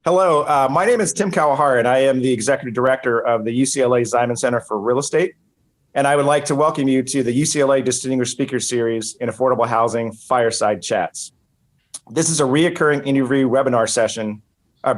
Hello, my name is Tim Kawahara, and I am the Executive Director of the UCLA Ziman Center for Real Estate. And I would like to welcome you to the UCLA Distinguished Speaker Series in Affordable Housing Fireside Chats. This is a reoccurring interview webinar session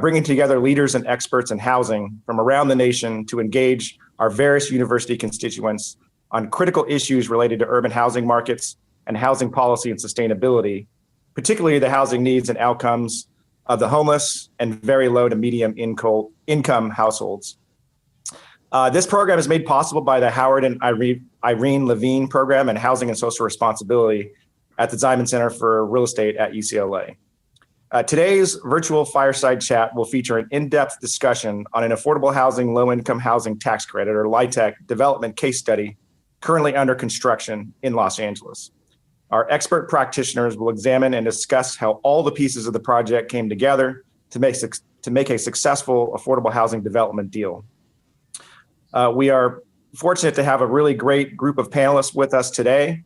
bringing together leaders and experts in housing from around the nation to engage our various university constituents on critical issues related to urban housing markets and housing policy and sustainability, particularly the housing needs and outcomes of the homeless and very low to medium income households. This program is made possible by the Howard and Irene Levine program in Housing and Social Responsibility at the Ziman Center for Real Estate at UCLA. Today's virtual fireside chat will feature an in-depth discussion on an affordable housing, low-income housing tax credit, or LIHTC, development case study currently under construction in Los Angeles. Our expert practitioners will examine and discuss how all the pieces of the project came together to make a successful affordable housing development deal. We are fortunate to have a really great group of panelists with us today.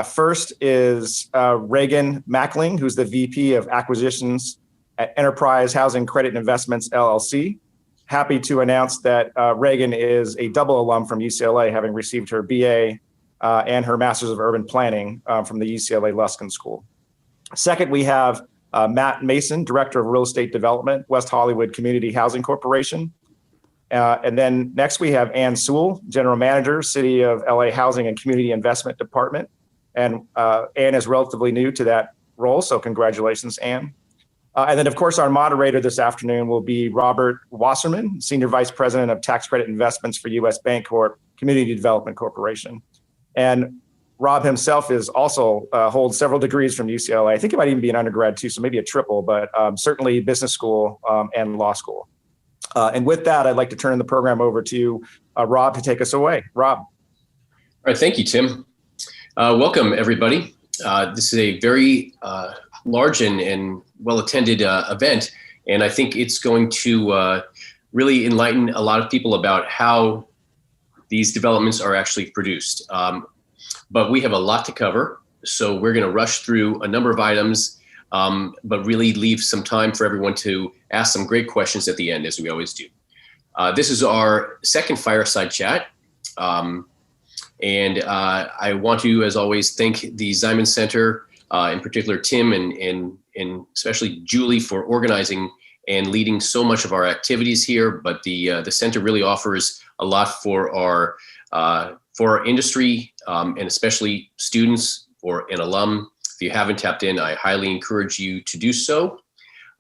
First is Reagan Maechling, who's the VP of Acquisitions at Enterprise Housing Credit Investments, LLC. Happy to announce that Reagan is a double alum from UCLA, having received her BA and her Master's of Urban Planning from the UCLA Luskin School. Second, we have Matt Mason, Director of Real Estate Development, West Hollywood Community Housing Corporation. And then next we have Ann Sewill, General Manager, City of LA Housing and Community Investment Department. And Ann is relatively new to that role, so congratulations, Ann. And then, of course, our moderator this afternoon will be Robert Wasserman, Senior Vice President of Tax Credit Investments for U.S. Bank Corp, Community Development Corporation. And Rob himself is also holds several degrees from UCLA. I think it might even be an undergrad too, so maybe a triple, but certainly business school and law school. And with that, I'd like to turn the program over to Rob to take us away. Rob. All right, thank you, Tim. Welcome, everybody. This is a very large and well-attended event, and I think it's going to really enlighten a lot of people about how these developments are actually produced. But we have a lot to cover, so we're going to rush through a number of items, but really leave some time for everyone to ask some great questions at the end, as we always do. This is our second fireside chat, and I want to, as always, thank the Ziman Center, in particular Tim and especially Julie, for organizing and leading so much of our activities here. But the center really offers a lot for our industry, and especially students or an alum. If you haven't tapped in, I highly encourage you to do so.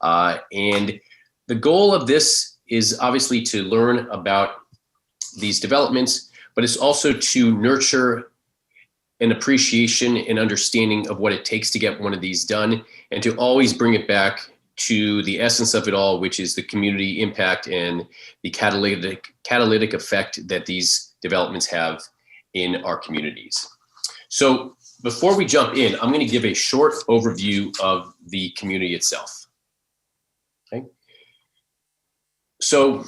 And the goal of this is obviously to learn about these developments, but it's also to nurture an appreciation and understanding of what it takes to get one of these done, and to always bring it back to the essence of it all, which is the community impact and the catalytic effect that these developments have in our communities. So before we jump in, I'm going to give a short overview of the community itself. Okay. So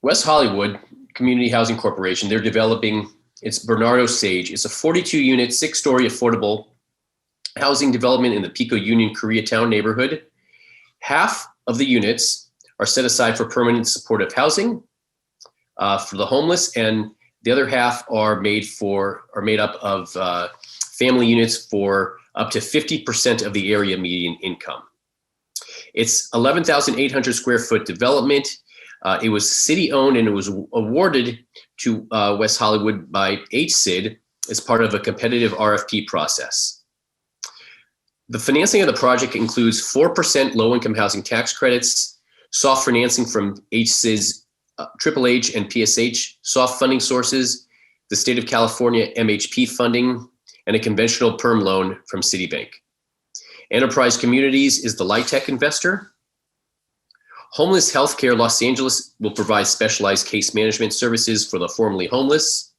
West Hollywood Community Housing Corporation, they're developing, it's Bernardo Sage. It's a 42-unit, 6-story affordable housing development in the Pico Union Koreatown neighborhood. Half of the units are set aside for permanent supportive housing for the homeless, and the other half are made up of family units for up to 50% of the area median income. It's 11,800 square foot development. It was city owned, and it was awarded to West Hollywood by HCID as part of a competitive RFP process. The financing of the project includes 4% low-income housing tax credits, soft financing from HCID's Triple H and PSH soft funding sources, the state of California MHP funding, and a conventional perm loan from Citibank. Enterprise Communities is the LIHTC investor. Homeless Healthcare Los Angeles will provide specialized case management services for the formerly homeless,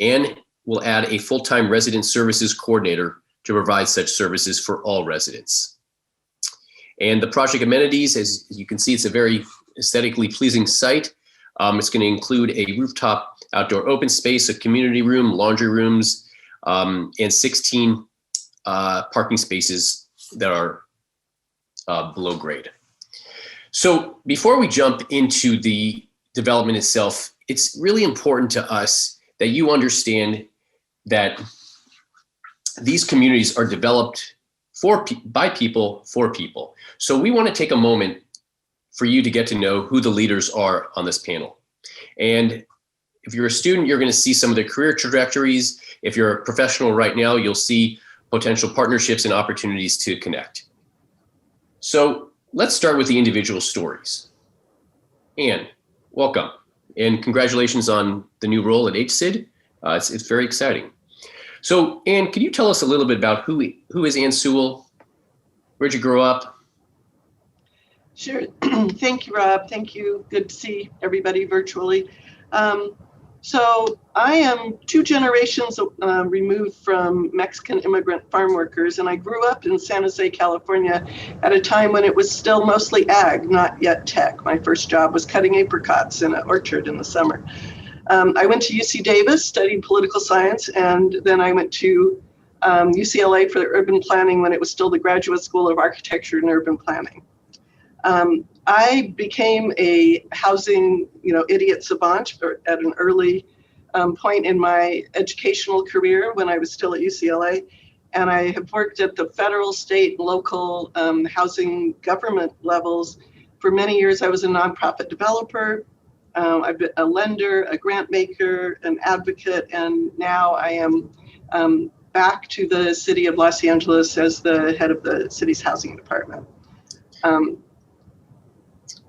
and will add a full-time resident services coordinator to provide such services for all residents. And the project amenities, as you can see, it's a very aesthetically pleasing site. It's going to include a rooftop outdoor open space, a community room, laundry rooms, and 16 parking spaces that are below grade. So before we jump into the development itself, it's really important to us that you understand that these communities are developed by people for people. So we want to take a moment for you to get to know who the leaders are on this panel. And if you're a student, you're going to see some of their career trajectories. If you're a professional right now, you'll see potential partnerships and opportunities to connect. So let's start with the individual stories. Ann, welcome. And congratulations on the new role at HSID. It's very exciting. So Ann, can you tell us a little bit about who is Ann Sewill? Where'd you grow up? Sure. Thank you, Rob. Thank you. Good to see everybody virtually. So I am 2 generations removed from Mexican immigrant farm workers, and I grew up in San Jose, California at a time when it was still mostly ag, not yet tech. My first job was cutting apricots in an orchard in the summer. I went to UC Davis, studied political science, and then I went to UCLA for the urban planning when it was still the Graduate School of Architecture and Urban Planning. I became a housing, idiot savant at an early point in my educational career when I was still at UCLA. And I have worked at the federal, state, local housing government levels. For many years, I was a nonprofit developer. I've been a lender, a grant maker, an advocate, and now I am back to the city of Los Angeles as the head of the city's housing department.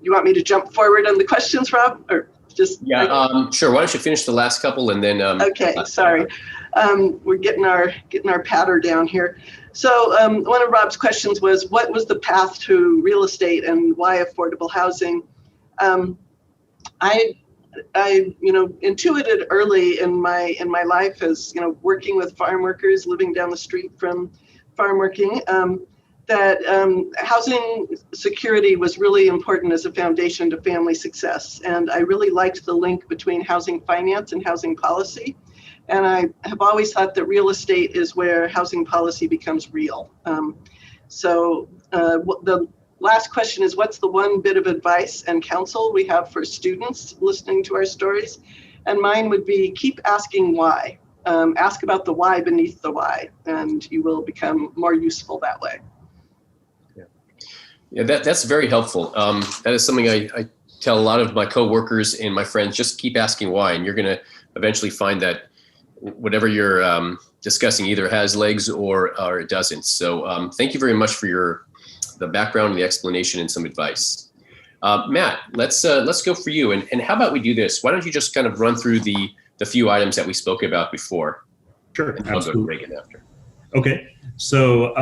You want me to jump forward on the questions, Rob, or just? Yeah, sure. Why don't you finish the last couple and then? Okay, sorry. We're getting our patter down here. So one of Rob's questions was, what was the path to real estate and why affordable housing? I intuited early in my life as working with farm workers, living down the street from farm working, that housing security was really important as a foundation to family success. And I really liked the link between housing finance and housing policy. And I have always thought that real estate is where housing policy becomes real. So the last question is, what's the one bit of advice and counsel we have for students listening to our stories? And mine would be, keep asking why. Ask about the why beneath the why, and you will become more useful that way. Yeah, that's very helpful. That is something I tell a lot of my coworkers and my friends, just keep asking why, and you're going to eventually find that whatever you're discussing either has legs or it doesn't. So thank you very much for the background and the explanation and some advice. Matt, let's go for you. And how about we do this? Why don't you just kind of run through the few items that we spoke about before? Sure, and I'll go to Reagan after. Okay, so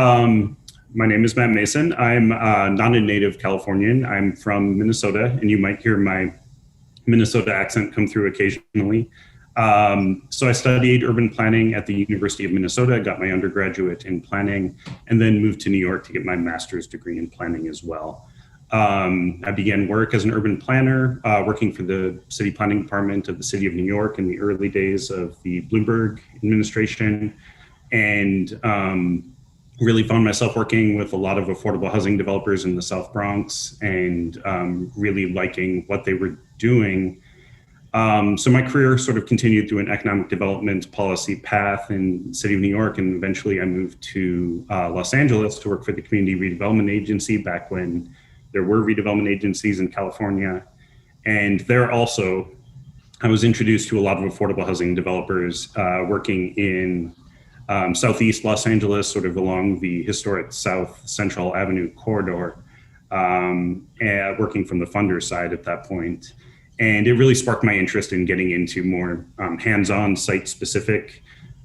my name is Matt Mason. I'm not a native Californian. I'm from Minnesota, and you might hear my Minnesota accent come through occasionally. So I studied urban planning at the University of Minnesota, got my undergraduate in planning, and then moved to New York to get my master's degree in planning as well. I began work as an urban planner, working for the city planning department of the city of New York in the early days of the Bloomberg administration, and really found myself working with a lot of affordable housing developers in the South Bronx and really liking what they were doing. So my career sort of continued through an economic development policy path in the city of New York, and eventually I moved to Los Angeles to work for the Community Redevelopment Agency back when there were redevelopment agencies in California. And there also, I was introduced to a lot of affordable housing developers working in Southeast Los Angeles, sort of along the historic South Central Avenue corridor, and working from the funder side at that point. And it really sparked my interest in getting into more hands-on, site-specific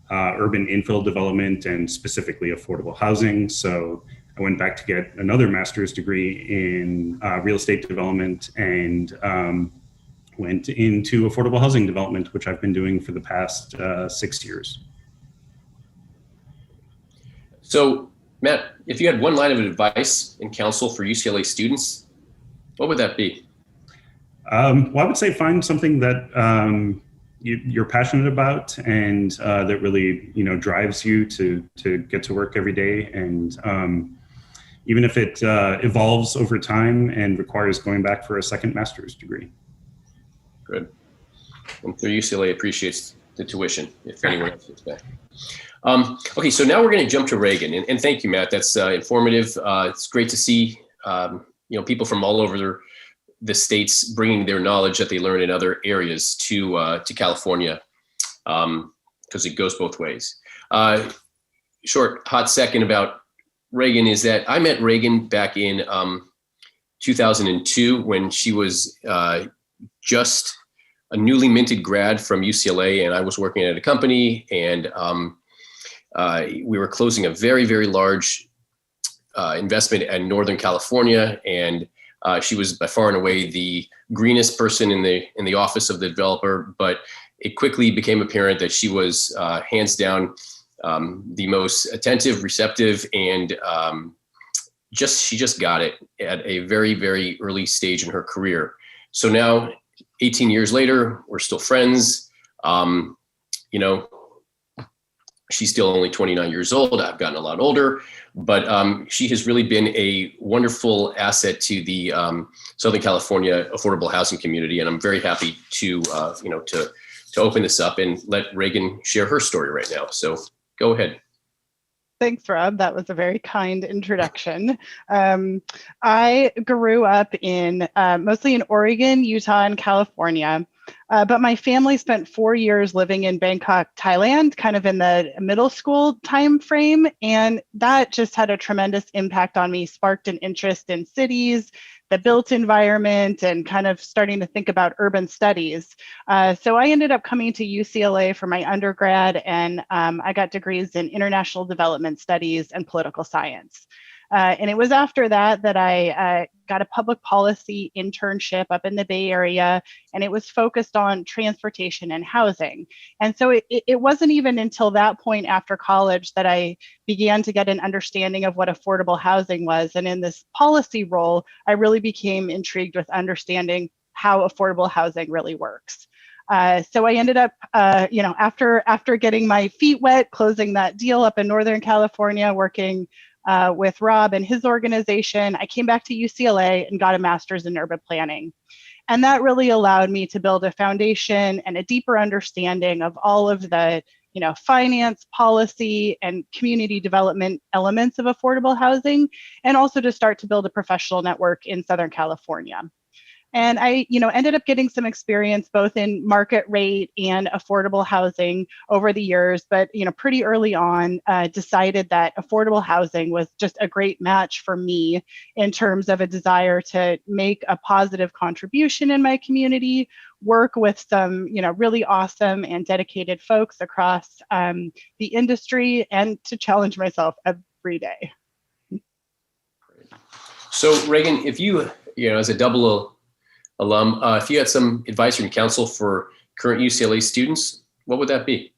urban infill development and specifically affordable housing. So I went back to get another master's degree in real estate development and went into affordable housing development, which I've been doing for the past 6 years. So, Matt, if you had one line of advice and counsel for UCLA students, what would that be? Well, I would say find something that you're passionate about and that really, drives you to get to work every day. And, even if it evolves over time and requires going back for a second master's degree. Good. I'm sure UCLA appreciates the tuition if anyone else gets back. Okay, so now we're going to jump to Reagan, and thank you, Matt. That's informative. It's great to see people from all over the states bringing their knowledge that they learn in other areas to California, because it goes both ways. Short, hot second about Reagan is that I met Reagan back in 2002 when she was just a newly minted grad from UCLA, and I was working at a company, and we were closing a very, very large investment in Northern California, and she was by far and away the greenest person in the office of the developer. But it quickly became apparent that she was hands down the most attentive, receptive, and she just got it at a very, very early stage in her career. So now, 18 years later, we're still friends. She's still only 29 years old. I've gotten a lot older, but she has really been a wonderful asset to the Southern California affordable housing community. And I'm very happy to open this up and let Reagan share her story right now. So go ahead. Thanks, Rob. That was a very kind introduction. I grew up in mostly in Oregon, Utah, and California. But my family spent 4 years living in Bangkok, Thailand, kind of in the middle school time frame. And that just had a tremendous impact on me, sparked an interest in cities, the built environment, and kind of starting to think about urban studies. So I ended up coming to UCLA for my undergrad, and I got degrees in international development studies and political science. And it was after that that I got a public policy internship up in the Bay Area, and it was focused on transportation and housing. And so it wasn't even until that point after college that I began to get an understanding of what affordable housing was. And in this policy role, I really became intrigued with understanding how affordable housing really works. So I ended up, after getting my feet wet, closing that deal up in Northern California, working with Rob and his organization, I came back to UCLA and got a master's in urban planning. And that really allowed me to build a foundation and a deeper understanding of all of the, finance, policy, and community development elements of affordable housing, and also to start to build a professional network in Southern California. And I, ended up getting some experience both in market rate and affordable housing over the years, but, pretty early on decided that affordable housing was just a great match for me in terms of a desire to make a positive contribution in my community, work with some, really awesome and dedicated folks across the industry, and to challenge myself every day. So Reagan, if you, as a double alum, if you had some advice and counsel for current UCLA students, what would that be?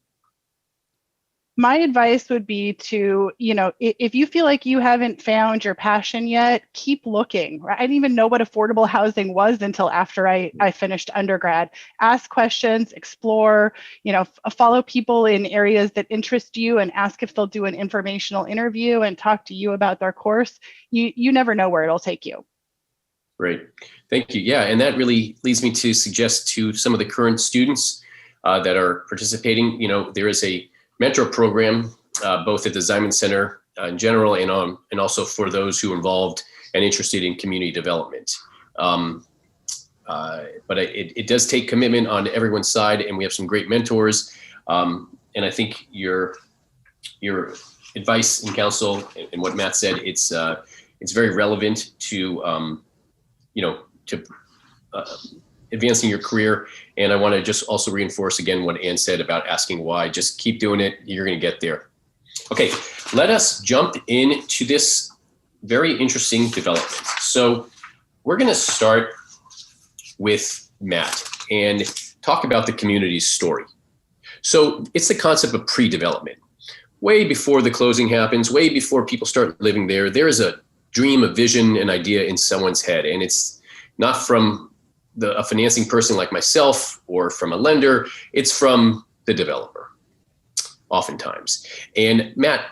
My advice would be to, if you feel like you haven't found your passion yet, keep looking. I didn't even know what affordable housing was until after I finished undergrad. Ask questions, explore, follow people in areas that interest you, and ask if they'll do an informational interview and talk to you about their course. You never know where it'll take you. Great. Thank you. Yeah, and that really leads me to suggest to some of the current students that are participating, there is a mentor program both at the Ziman Center in general and also for those who are involved and interested in community development. But it does take commitment on everyone's side, and we have some great mentors. And I think your advice and counsel and what Matt said, it's very relevant to advancing your career. And I want to just also reinforce again what Ann said about asking why. Just keep doing it. You're going to get there. Okay, let us jump into this very interesting development. So we're going to start with Matt and talk about the community's story. So it's the concept of pre-development. Way before the closing happens, way before people start living there, there is a dream, a vision, an idea in someone's head. And it's not from a financing person like myself or from a lender, it's from the developer, oftentimes. And Matt,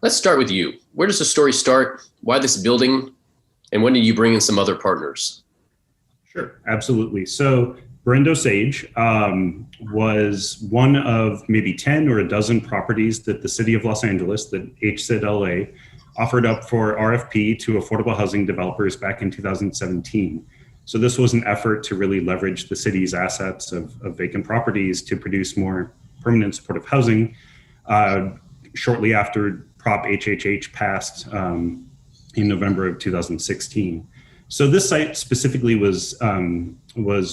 let's start with you. Where does the story start? Why this building? And when did you bring in some other partners? Sure, absolutely. So Brendo Sage was one of maybe 10 or a dozen properties that the city of Los Angeles, that HSID LA, offered up for RFP to affordable housing developers back in 2017. So this was an effort to really leverage the city's assets of vacant properties to produce more permanent supportive housing shortly after Prop HHH passed in November of 2016. So this site specifically was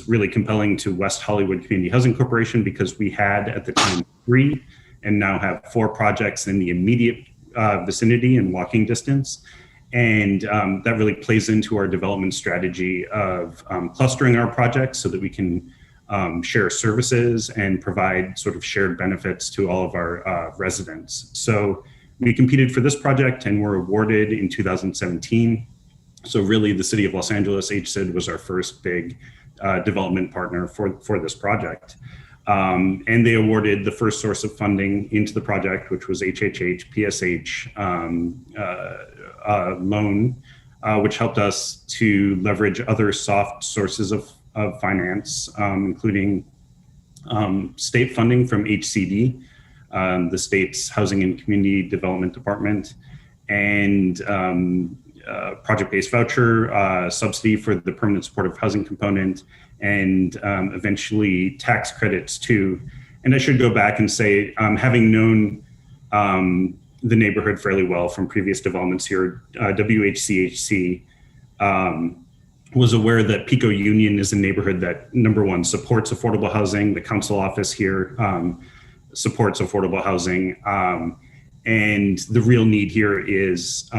really compelling to West Hollywood Community Housing Corporation because we had at the time 3 and now have 4 projects in the immediate vicinity and walking distance. And that really plays into our development strategy of clustering our projects so that we can share services and provide sort of shared benefits to all of our residents. So we competed for this project and were awarded in 2017. So really the city of Los Angeles, HSID, was our first big development partner for this project. And they awarded the first source of funding into the project, which was HHH, PSH loan, which helped us to leverage other soft sources of finance, including state funding from HCD, the state's Housing and Community Development Department, and project-based voucher subsidy for the permanent supportive housing component, and eventually tax credits too. And I should go back and say, having known the neighborhood fairly well from previous developments here, WHCHC was aware that Pico Union is a neighborhood that, number one, supports affordable housing. The council office here supports affordable housing. And the real need here is,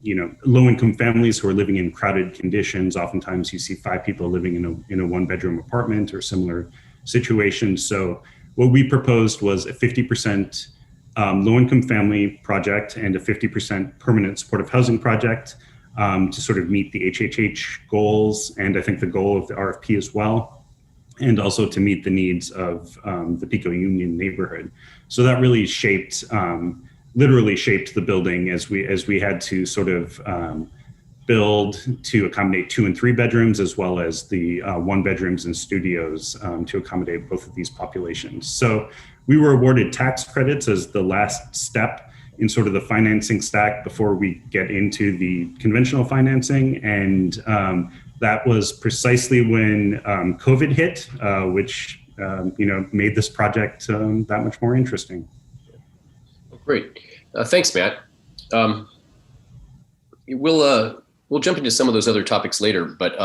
low-income families who are living in crowded conditions. Oftentimes you see 5 people living in a 1-bedroom apartment or similar situations. So what we proposed was a 50% low-income family project and a 50% permanent supportive housing project to sort of meet the HHH goals, and I think the goal of the RFP as well, and also to meet the needs of the Pico Union neighborhood. So that really literally shaped the building as we had to sort of build to accommodate 2 and 3 bedrooms, as well as the 1 bedrooms and studios to accommodate both of these populations. So we were awarded tax credits as the last step in sort of the financing stack before we get into the conventional financing. And that was precisely when COVID hit, which made this project that much more interesting. Great. Thanks, Matt. We'll jump into some of those other topics later, but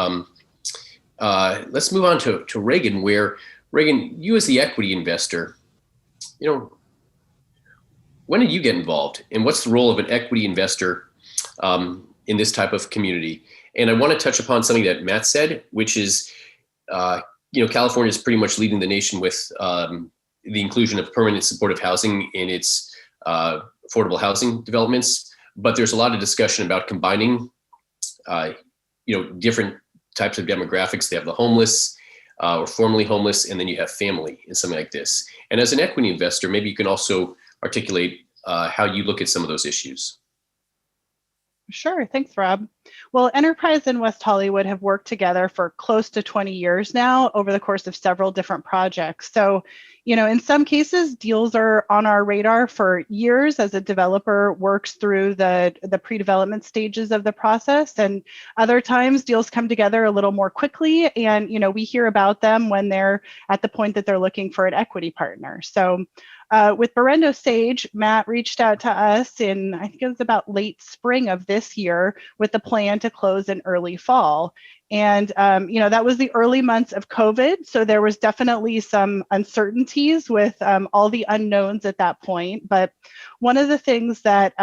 let's move on to Reagan, where, Reagan, you as the equity investor, when did you get involved, and what's the role of an equity investor in this type of community? And I want to touch upon something that Matt said, which is, California is pretty much leading the nation with the inclusion of permanent supportive housing in its affordable housing developments. But there's a lot of discussion about combining, different types of demographics. They have the homeless or formerly homeless, and then you have family and something like this. And as an equity investor, maybe you can also articulate how you look at some of those issues. Sure. Thanks, Rob. Well, Enterprise and West Hollywood have worked together for close to 20 years now over the course of several different projects. So, in some cases, deals are on our radar for years as a developer works through the pre-development stages of the process. And other times deals come together a little more quickly. And, we hear about them when they're at the point that they're looking for an equity partner. So with Brendo Sage, Matt reached out to us in, I think it was about late spring of this year, with the plan to close in early fall. And, that was the early months of COVID. So there was definitely some uncertainties with all the unknowns at that point. But one of the things that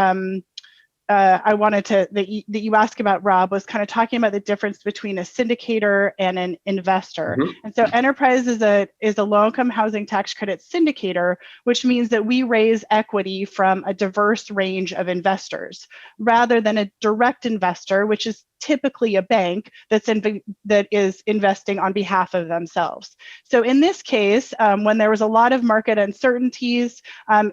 I wanted that you asked about, Rob, was kind of talking about the difference between a syndicator and an investor. Mm-hmm. And so Enterprise is a low-income housing tax credit syndicator, which means that we raise equity from a diverse range of investors, rather than a direct investor, which is typically a bank that is investing on behalf of themselves. So in this case, when there was a lot of market uncertainties,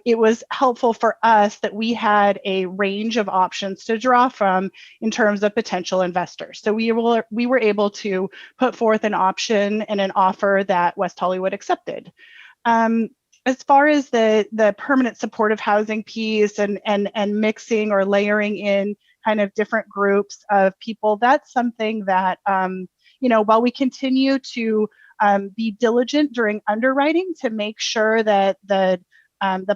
it was helpful for us that we had a range of options to draw from in terms of potential investors. So we were able to put forth an option and an offer that West Hollywood accepted. As far as the permanent supportive housing piece and mixing or layering in kind of different groups of people, that's something that, while we continue to be diligent during underwriting to make sure that the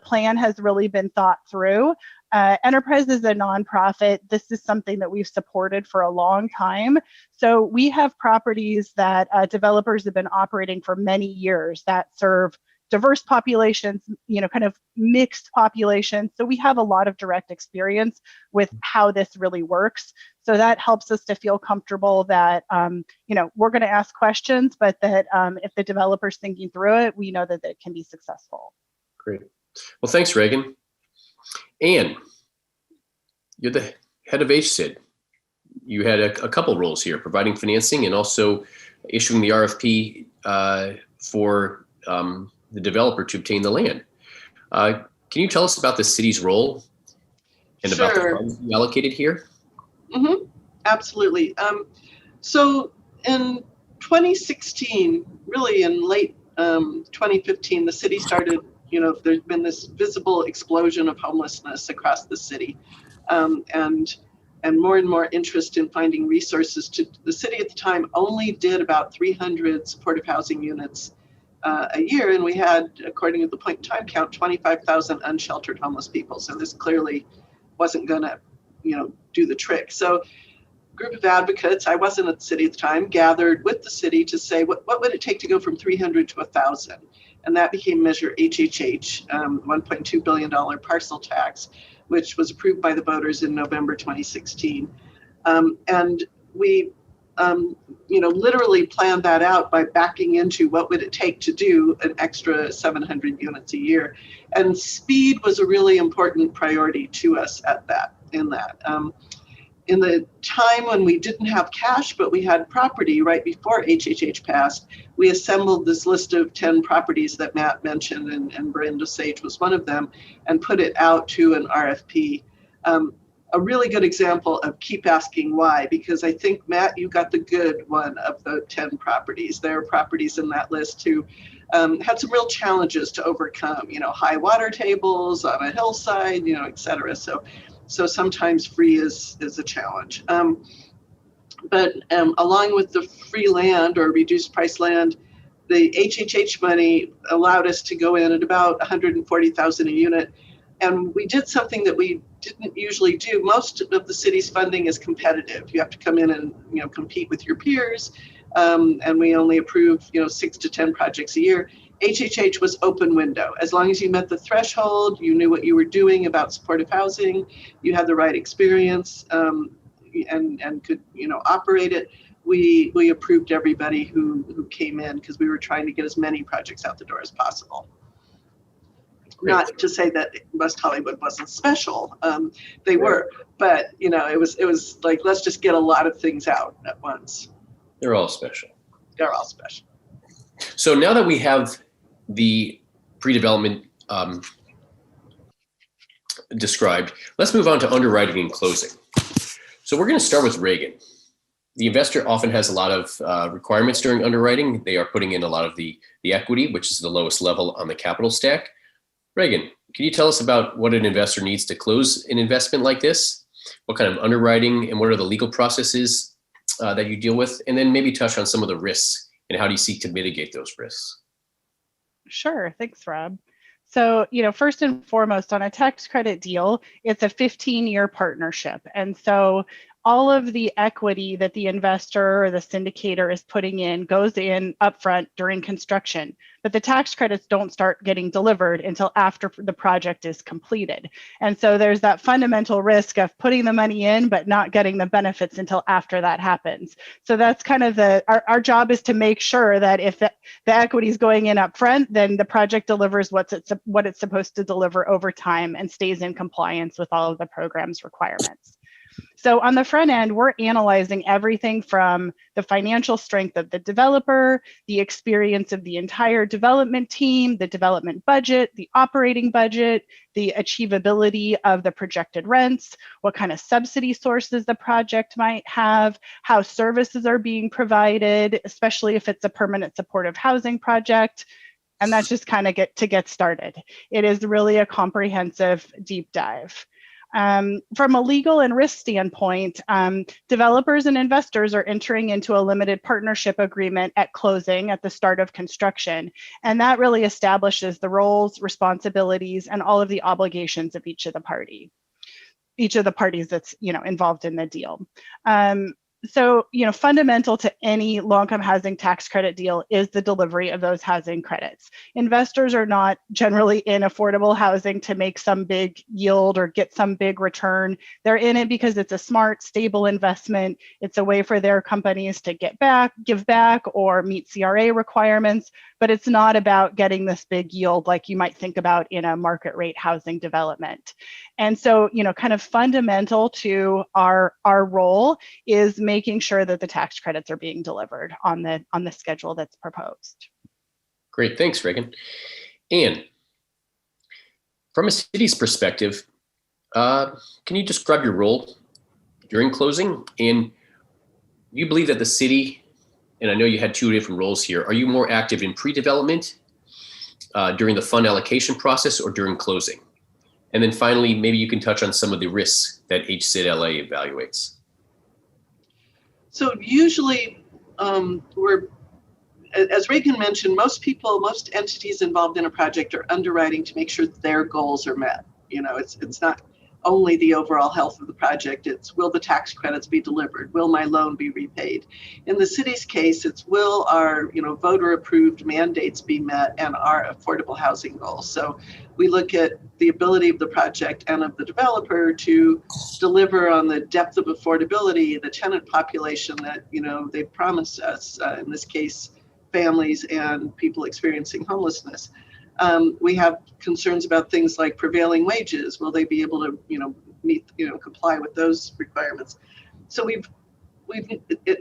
plan has really been thought through. Enterprise is a nonprofit. This is something that we've supported for a long time. So we have properties that developers have been operating for many years that serve diverse populations, kind of mixed populations. So we have a lot of direct experience with how this really works. So that helps us to feel comfortable that, we're going to ask questions, but that if the developer's thinking through it, we know that it can be successful. Great. Well, thanks, Reagan. Ann, you're the head of HSID. You had a couple roles here, providing financing and also issuing the RFP for the developer to obtain the land. Can you tell us about the city's role and about the funds you allocated here? Mm-hmm. Absolutely. So in 2016, really in late 2015, the city started, there's been this visible explosion of homelessness across the city, and more and more interest in finding resources. The city at the time only did about 300 supportive housing units a year, and we had, according to the point in time count, 25,000 unsheltered homeless people. So this clearly wasn't going to, do the trick. So a group of advocates, I wasn't at the city at the time, gathered with the city to say, what would it take to go from 300 to 1,000? And that became Measure HHH, $1.2 billion parcel tax, which was approved by the voters in November 2016. And we literally planned that out by backing into what would it take to do an extra 700 units a year. And speed was a really important priority to us in the time when we didn't have cash, but we had property right before HHH passed, we assembled this list of 10 properties that Matt mentioned, and Brenda Sage was one of them, and put it out to an RFP. A really good example of keep asking why, because I think, Matt, you got the good one of the 10 properties. There are properties in that list who had some real challenges to overcome, high water tables on a hillside, et cetera. So sometimes free is a challenge. But along with the free land or reduced price land, the HHH money allowed us to go in at about 140,000 a unit. And we did something that we didn't usually do. Most of the city's funding is competitive. You have to come in and compete with your peers. And we only approve 6 to 10 projects a year. HHH was open window. As long as you met the threshold, you knew what you were doing about supportive housing, you had the right experience, and could operate it. We approved everybody who came in because we were trying to get as many projects out the door as possible. Great. Not to say that West Hollywood wasn't special, they were, but it was like, let's just get a lot of things out at once. They're all special. They're all special. So now that we have the pre-development described, let's move on to underwriting and closing. So we're going to start with Reagan. The investor often has a lot of requirements during underwriting. They are putting in a lot of the equity, which is the lowest level on the capital stack. Reagan, can you tell us about what an investor needs to close an investment like this? What kind of underwriting and what are the legal processes that you deal with? And then maybe touch on some of the risks and how do you seek to mitigate those risks? Sure. Thanks, Rob. So, first and foremost, on a tax credit deal, it's a 15-year partnership. And so all of the equity that the investor or the syndicator is putting in goes in upfront during construction, but the tax credits don't start getting delivered until after the project is completed. And so there's that fundamental risk of putting the money in, but not getting the benefits until after that happens. So that's kind of our job is to make sure that if the equity is going in upfront, then the project delivers what it's supposed to deliver over time and stays in compliance with all of the program's requirements. So on the front end, we're analyzing everything from the financial strength of the developer, the experience of the entire development team, the development budget, the operating budget, the achievability of the projected rents, what kind of subsidy sources the project might have, how services are being provided, especially if it's a permanent supportive housing project. And that's just kind of get started. It is really a comprehensive deep dive. From a legal and risk standpoint, developers and investors are entering into a limited partnership agreement at closing at the start of construction. And that really establishes the roles, responsibilities, and all of the obligations of each of the parties that's involved in the deal. So, fundamental to any low-income housing tax credit deal is the delivery of those housing credits. Investors are not generally in affordable housing to make some big yield or get some big return. They're in it because it's a smart, stable investment. It's a way for their companies to give back, or meet CRA requirements, but it's not about getting this big yield like you might think about in a market rate housing development. And so, kind of fundamental to our role is making sure that the tax credits are being delivered on the schedule that's proposed. Great, thanks, Reagan. Ann, from a city's perspective, can you describe your role during closing? And do you believe that the city, and I know you had two different roles here, are you more active in pre-development during the fund allocation process or during closing? And then finally, maybe you can touch on some of the risks that HCLA evaluates. So usually we're, as Reagan mentioned, most entities involved in a project are underwriting to make sure their goals are met. It's not only the overall health of the project, it's will the tax credits be delivered? Will my loan be repaid? In the city's case, it's will our voter approved mandates be met and our affordable housing goals. So we look at the ability of the project and of the developer to deliver on the depth of affordability, the tenant population that they've promised us, in this case, families and people experiencing homelessness. We have concerns about things like prevailing wages. Will they be able to, meet, comply with those requirements? So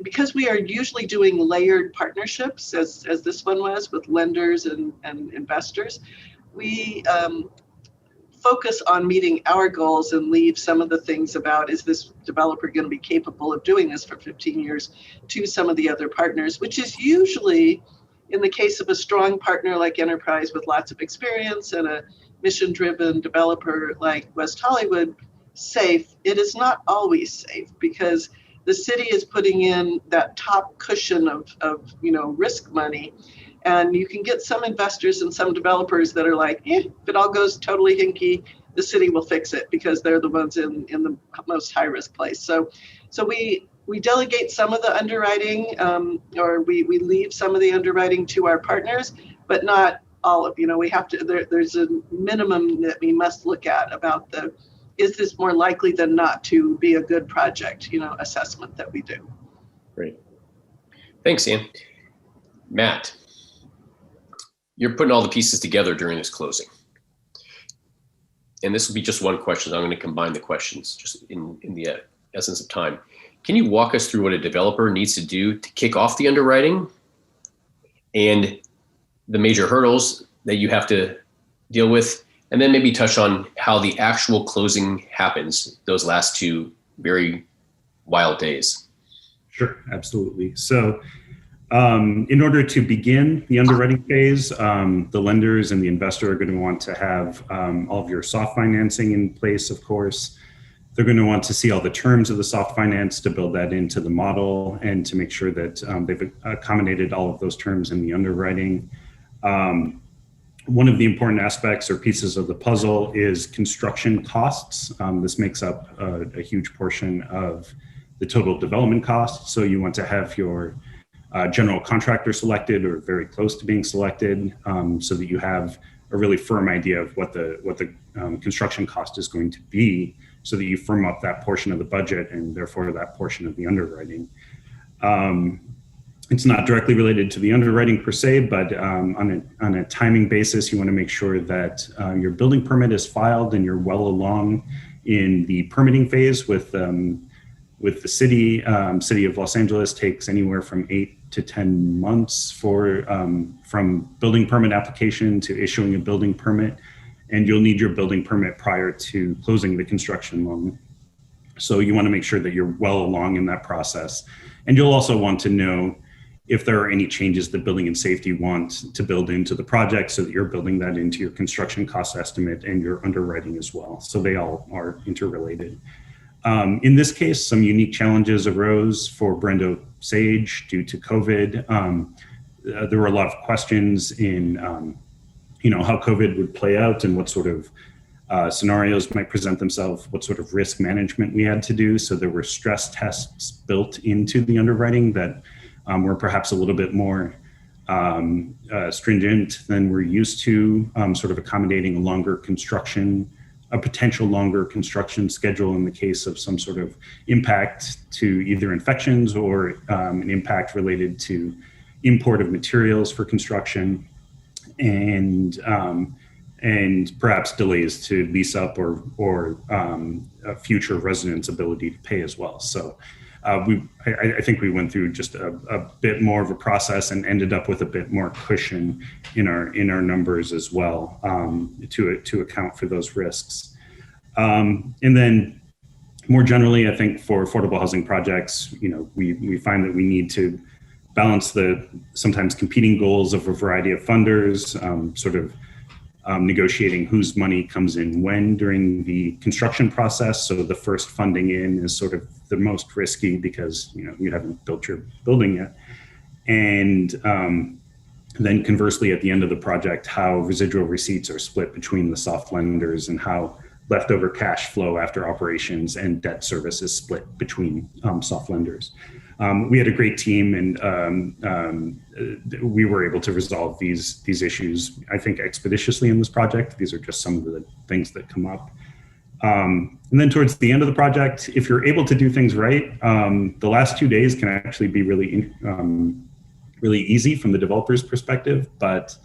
because we are usually doing layered partnerships, as this one was, with lenders and investors, we focus on meeting our goals and leave some of the things about, is this developer going to be capable of doing this for 15 years, to some of the other partners, which is usually, in the case of a strong partner like Enterprise with lots of experience and a mission-driven developer like West Hollywood, safe. It is not always safe because the city is putting in that top cushion of risk money. And you can get some investors and some developers that are like, if it all goes totally hinky, the city will fix it because they're the ones in the most high-risk place. So we delegate some of the underwriting, or we leave some of the underwriting to our partners, but not all of. We have to. There's a minimum that we must look at about is this more likely than not to be a good project? Assessment that we do. Great, thanks, Ann. Matt, you're putting all the pieces together during this closing, and this will be just one question. I'm going to combine the questions just in the essence of time. Can you walk us through what a developer needs to do to kick off the underwriting and the major hurdles that you have to deal with? And then maybe touch on how the actual closing happens, those last two very wild days. Sure, absolutely. So in order to begin the underwriting phase, the lenders and the investor are going to want to have all of your soft financing in place, of course. They're going to want to see all the terms of the soft finance to build that into the model and to make sure that they've accommodated all of those terms in the underwriting. One of the important aspects or pieces of the puzzle is construction costs. This makes up a huge portion of the total development costs. So you want to have your general contractor selected or very close to being selected, so that you have a really firm idea of what the construction cost is going to be, so that you firm up that portion of the budget and therefore that portion of the underwriting. It's not directly related to the underwriting per se, but on a timing basis, you want to make sure that your building permit is filed and you're well along in the permitting phase with the city. City of Los Angeles takes anywhere from 8 to 10 months for from building permit application to issuing a building permit, and you'll need your building permit prior to closing the construction loan. So you want to make sure that you're well along in that process, and you'll also want to know if there are any changes that building and safety want to build into the project, so that you're building that into your construction cost estimate and your underwriting as well. So they all are interrelated. In this case, some unique challenges arose for Brendo Sage due to COVID. There were a lot of questions in, how COVID would play out and what sort of scenarios might present themselves, what sort of risk management we had to do. So there were stress tests built into the underwriting that were perhaps a little bit more stringent than we're used to, sort of accommodating a potential longer construction schedule in the case of some sort of impact to either infections or an impact related to import of materials for construction, and perhaps delays to lease up or a future residents' ability to pay as well. So I think we went through just a bit more of a process and ended up with a bit more cushion in our numbers as well, to account for those risks. And then more generally, I think for affordable housing projects, we find that we need to balance the sometimes competing goals of a variety of funders, negotiating whose money comes in when during the construction process. So the first funding in is sort of the most risky because you haven't built your building yet. And then conversely, at the end of the project, how residual receipts are split between the soft lenders and how leftover cash flow after operations and debt service is split between soft lenders. We had a great team, and we were able to resolve these issues, I think, expeditiously in this project. These are just some of the things that come up. And then towards the end of the project, if you're able to do things right, the last 2 days can actually be really easy from the developer's perspective, but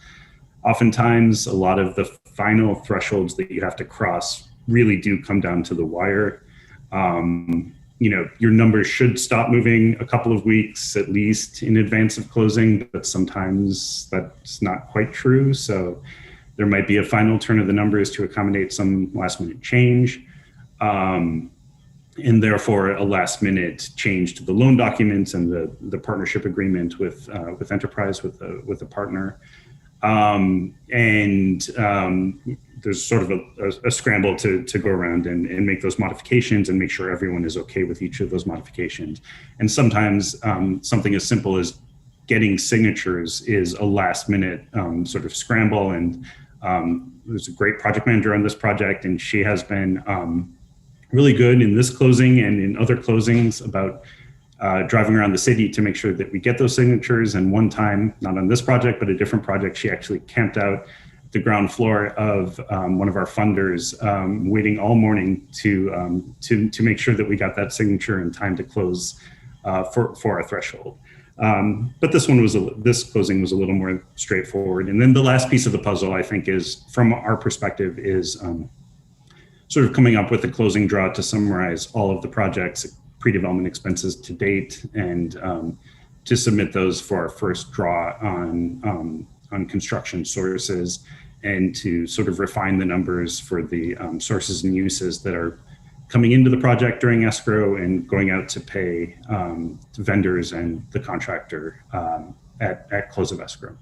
oftentimes a lot of the final thresholds that you have to cross really do come down to the wire. Your numbers should stop moving a couple of weeks at least in advance of closing, but sometimes that's not quite true. So there might be a final turn of the numbers to accommodate some last minute change. And therefore a last minute change to the loan documents and the partnership agreement with Enterprise, with a partner. There's sort of a scramble to go around and make those modifications and make sure everyone is okay with each of those modifications. And sometimes something as simple as getting signatures is a last minute sort of scramble. And there's a great project manager on this project, and she has been really good in this closing and in other closings about driving around the city to make sure that we get those signatures. And one time, not on this project, but a different project, she actually camped out the ground floor of one of our funders, waiting all morning to make sure that we got that signature in time to close for our threshold. But this closing was a little more straightforward. And then the last piece of the puzzle, I think, is from our perspective is sort of coming up with a closing draw to summarize all of the project's pre-development expenses to date, and to submit those for our first draw on construction sources, and to sort of refine the numbers for the sources and uses that are coming into the project during escrow and going out to pay to vendors and the contractor at close of escrow.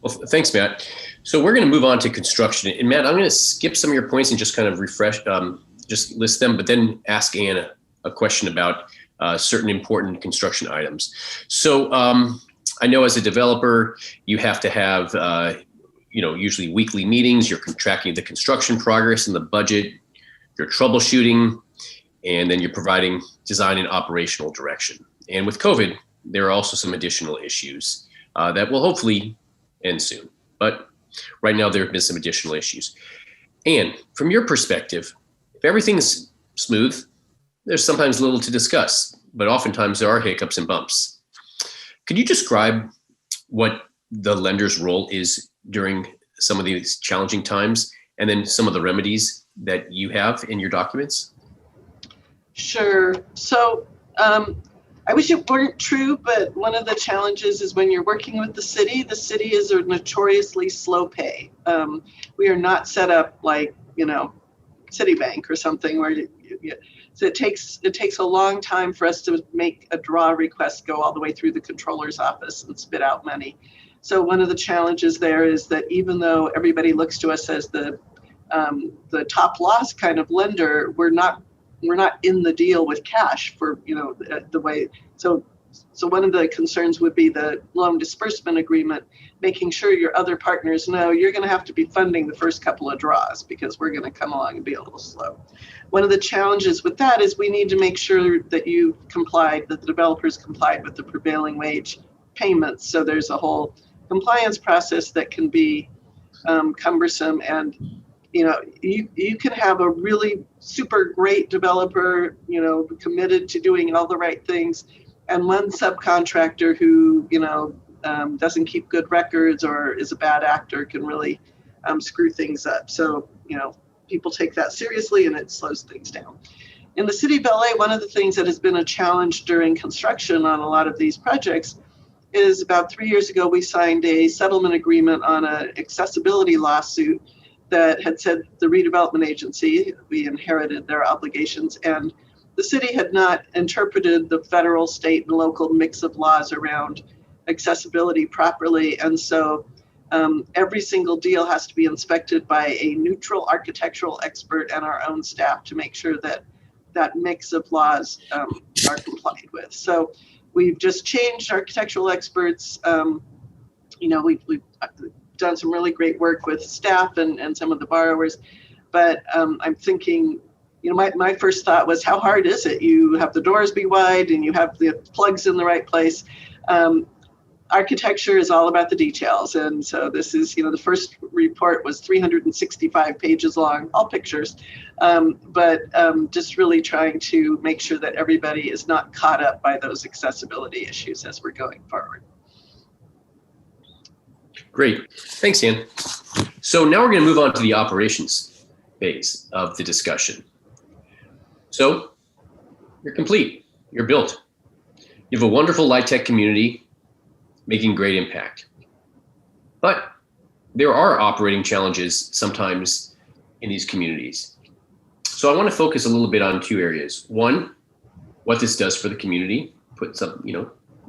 Well, thanks, Matt. So we're going to move on to construction. And Matt, I'm going to skip some of your points and just kind of refresh, just list them, but then ask Ann a question about certain important construction items. So I know as a developer, you have to have, usually weekly meetings. You're tracking the construction progress and the budget, you're troubleshooting, and then you're providing design and operational direction. And with COVID, there are also some additional issues that will hopefully end soon. But right now, there have been some additional issues. And from your perspective, if everything's smooth, there's sometimes little to discuss, but oftentimes there are hiccups and bumps. Could you describe what the lender's role is during some of these challenging times, and then some of the remedies that you have in your documents? Sure. So I wish it weren't true, but one of the challenges is when you're working with the city is a notoriously slow pay. We are not set up like, Citibank or something where so it takes a long time for us to make a draw request go all the way through the controller's office and spit out money. So one of the challenges there is that even though everybody looks to us as the top loss kind of lender, we're not in the deal with cash for the way. So one of the concerns would be the loan disbursement agreement, making sure your other partners know you're going to have to be funding the first couple of draws because we're going to come along and be a little slow. One of the challenges with that is we need to make sure that that the developers complied with the prevailing wage payments. So there's a whole compliance process that can be cumbersome, and you can have a really super great developer, committed to doing all the right things, and one subcontractor who, doesn't keep good records or is a bad actor can really screw things up. So, people take that seriously and it slows things down. In the city of LA, one of the things that has been a challenge during construction on a lot of these projects is about 3 years ago, we signed a settlement agreement on an accessibility lawsuit that had said the redevelopment agency, we inherited their obligations, and the city had not interpreted the federal, state, and local mix of laws around accessibility properly. And so every single deal has to be inspected by a neutral architectural expert and our own staff to make sure that that mix of laws are complied with. So we've just changed architectural experts. We've done some really great work with staff and some of the borrowers, but I'm thinking, my first thought was, how hard is it? You have the doors be wide and you have the plugs in the right place. Architecture is all about the details. And so this is, the first report was 365 pages long, all pictures, but just really trying to make sure that everybody is not caught up by those accessibility issues as we're going forward. Great. Thanks, Ann. So now we're going to move on to the operations phase of the discussion. So you're complete. You're built. You have a wonderful LIHTC community making great impact. But there are operating challenges sometimes in these communities. So I want to focus a little bit on two areas. One, what this does for the community, put some,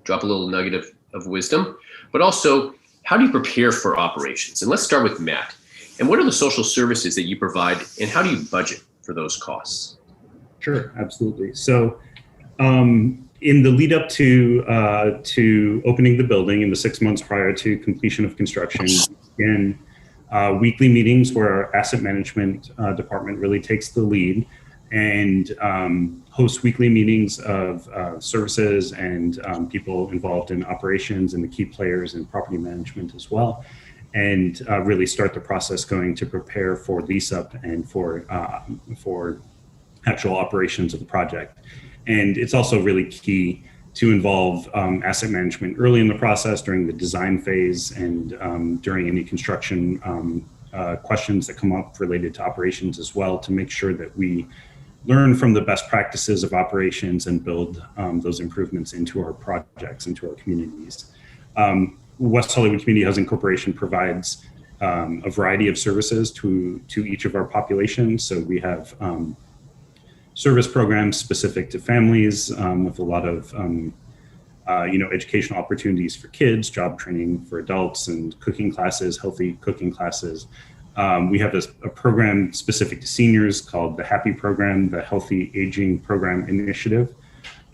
drop a little nugget of wisdom, but also how do you prepare for operations? And let's start with Matt. And what are the social services that you provide, and how do you budget for those costs? Sure, absolutely. So in the lead up to opening the building in the 6 months prior to completion of construction, again, weekly meetings where our asset management department really takes the lead and hosts weekly meetings of services and people involved in operations and the key players in property management as well, and really start the process going to prepare for lease up and for actual operations of the project. And it's also really key to involve asset management early in the process during the design phase and during any construction questions that come up related to operations as well, to make sure that we learn from the best practices of operations and build those improvements into our projects, into our communities. West Hollywood Community Housing Corporation provides a variety of services to each of our populations. So we have service programs specific to families with a lot of educational opportunities for kids, job training for adults, and cooking classes, healthy cooking classes. We have a program specific to seniors called the HAPPY Program, the Healthy Aging Program Initiative.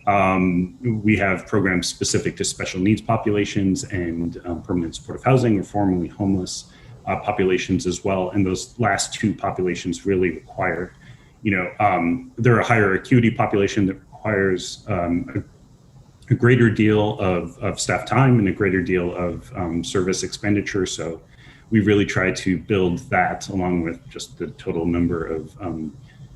We have programs specific to special needs populations and permanent supportive housing or formerly homeless populations as well. And those last two populations really require, they're a higher acuity population that requires a greater deal of staff time and a greater deal of service expenditure. So we really try to build that along with just the total number of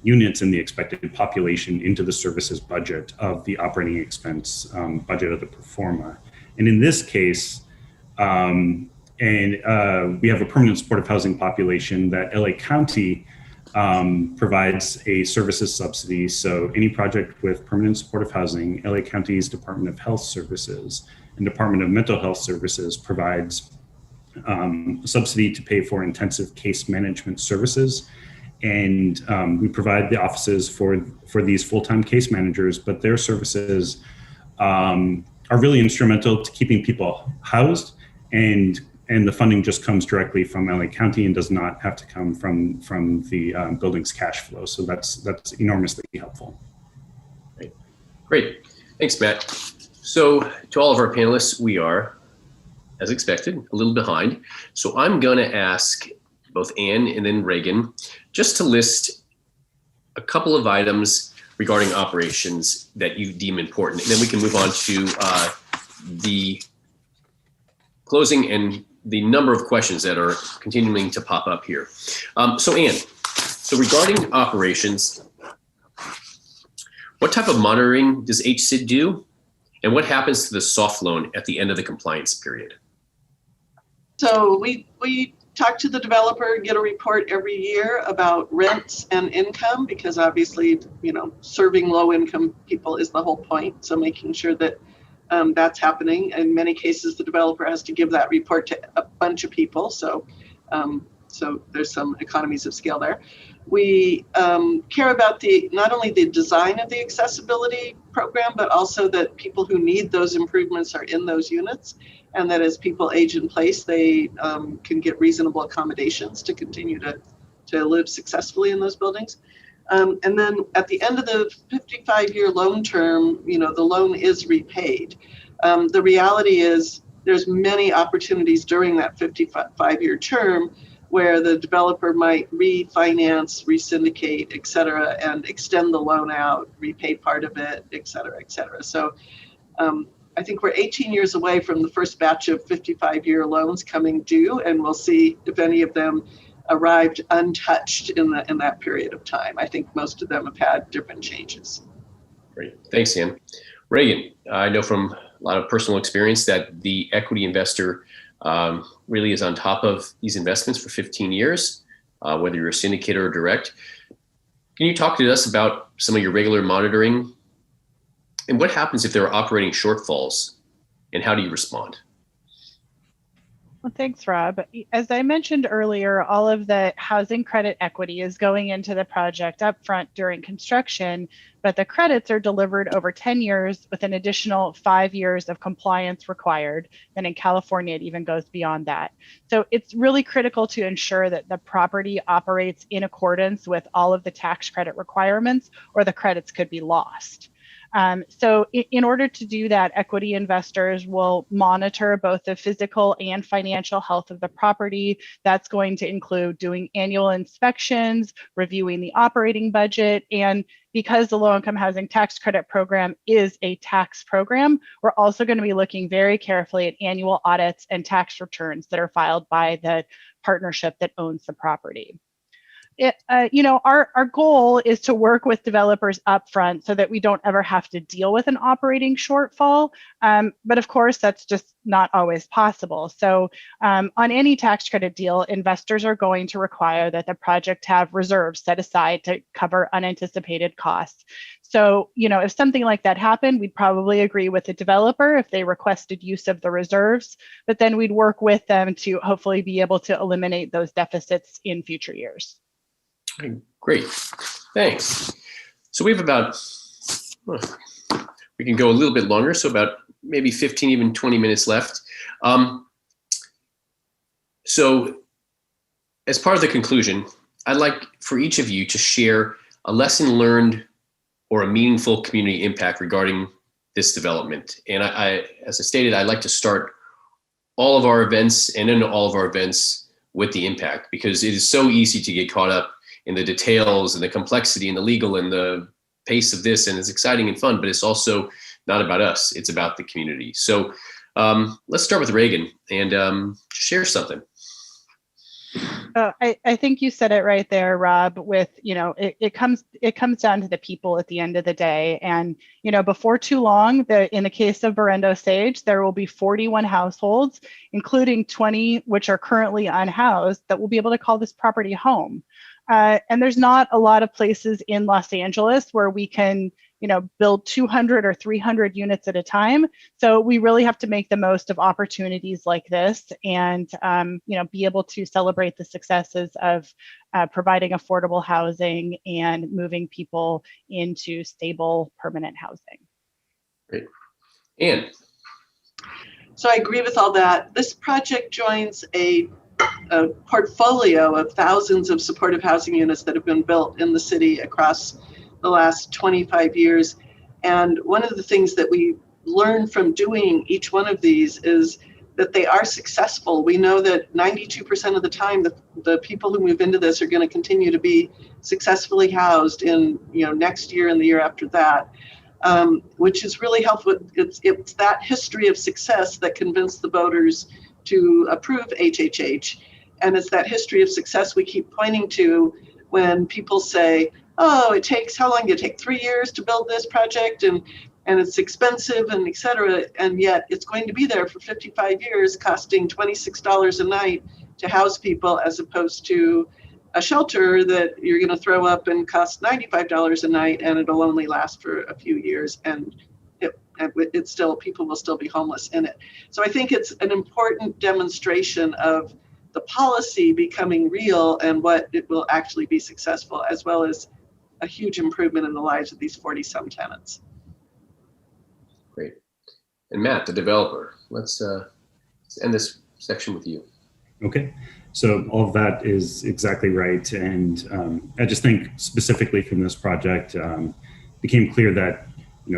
units and the expected population into the services budget of the operating expense budget of the pro forma. And in this case, we have a permanent supportive housing population that LA County provides a services subsidy. So any project with permanent supportive housing, LA County's Department of Health Services and Department of Mental Health Services provides a subsidy to pay for intensive case management services. And we provide the offices for these full-time case managers, but their services are really instrumental to keeping people housed, and the funding just comes directly from LA County and does not have to come from the building's cash flow. So that's enormously helpful. Great. Thanks, Matt. So to all of our panelists, we are, as expected, a little behind. So I'm going to ask both Ann and then Reagan just to list a couple of items regarding operations that you deem important. And then we can move on to the closing and the number of questions that are continuing to pop up here. So Ann, so regarding operations, what type of monitoring does HSID do? And what happens to the soft loan at the end of the compliance period? So we talk to the developer, get a report every year about rents and income, because obviously, serving low income people is the whole point. So making sure that that's happening. In many cases, the developer has to give that report to a bunch of people. So there's some economies of scale there. We care about not only the design of the accessibility program, but also that people who need those improvements are in those units, and that as people age in place, they can get reasonable accommodations to continue to live successfully in those buildings. And then at the end of the 55-year loan term, the loan is repaid. The reality is there's many opportunities during that 55-year term where the developer might refinance, resyndicate, et cetera, and extend the loan out, repay part of it, et cetera, et cetera. So I think we're 18 years away from the first batch of 55-year loans coming due, and we'll see if any of them arrived untouched in that period of time. I think most of them have had different changes. Great, thanks, Ann. Reagan, I know from a lot of personal experience that the equity investor really is on top of these investments for 15 years, whether you're a syndicator or direct. Can you talk to us about some of your regular monitoring and what happens if there are operating shortfalls, and how do you respond? Well, thanks, Rob. As I mentioned earlier, all of the housing credit equity is going into the project upfront during construction, but the credits are delivered over 10 years with an additional 5 years of compliance required. And in California, it even goes beyond that. So it's really critical to ensure that the property operates in accordance with all of the tax credit requirements, or the credits could be lost. So in order to do that, equity investors will monitor both the physical and financial health of the property. That's going to include doing annual inspections, reviewing the operating budget, and because the low-income housing tax credit program is a tax program, we're also going to be looking very carefully at annual audits and tax returns that are filed by the partnership that owns the property. Our goal is to work with developers upfront so that we don't ever have to deal with an operating shortfall. But of course, that's just not always possible. So on any tax credit deal, investors are going to require that the project have reserves set aside to cover unanticipated costs. So, if something like that happened, we'd probably agree with the developer if they requested use of the reserves, but then we'd work with them to hopefully be able to eliminate those deficits in future years. Great, thanks. So we have about, we can go a little bit longer, so about maybe 15, even 20 minutes left. So as part of the conclusion, I'd like for each of you to share a lesson learned or a meaningful community impact regarding this development. And as I stated, I'd like to start all of our events and end all of our events with the impact, because it is so easy to get caught up in the details and the complexity and the legal and the pace of this, and it's exciting and fun, but it's also not about us, it's about the community. So let's start with Reagan and share something. I think you said it right there, Rob, with, it comes down to the people at the end of the day. And, before too long, in the case of Berendo Sage, there will be 41 households, including 20 which are currently unhoused, that will be able to call this property home. And there's not a lot of places in Los Angeles where we can, build 200 or 300 units at a time. So we really have to make the most of opportunities like this and, be able to celebrate the successes of providing affordable housing and moving people into stable, permanent housing. Great. Ann. So I agree with all that. This project joins a portfolio of thousands of supportive housing units that have been built in the city across the last 25 years. And one of the things that we learn from doing each one of these is that they are successful. We know that 92% of the time, the people who move into this are going to continue to be successfully housed in next year and the year after that, which is really helpful. It's that history of success that convinced the voters to approve HHH. And it's that history of success we keep pointing to when people say, oh, how long did it take? 3 years to build this project, and it's expensive, and et cetera. And yet it's going to be there for 55 years, costing $26 a night to house people, as opposed to a shelter that you're going to throw up and cost $95 a night, and it'll only last for a few years. And it's still, people will still be homeless in it. So I think it's an important demonstration of the policy becoming real and what it will actually be successful, as well as a huge improvement in the lives of these 40-some tenants. Great. And Matt, the developer, let's end this section with you. Okay. So all of that is exactly right. And I just think specifically from this project, became clear that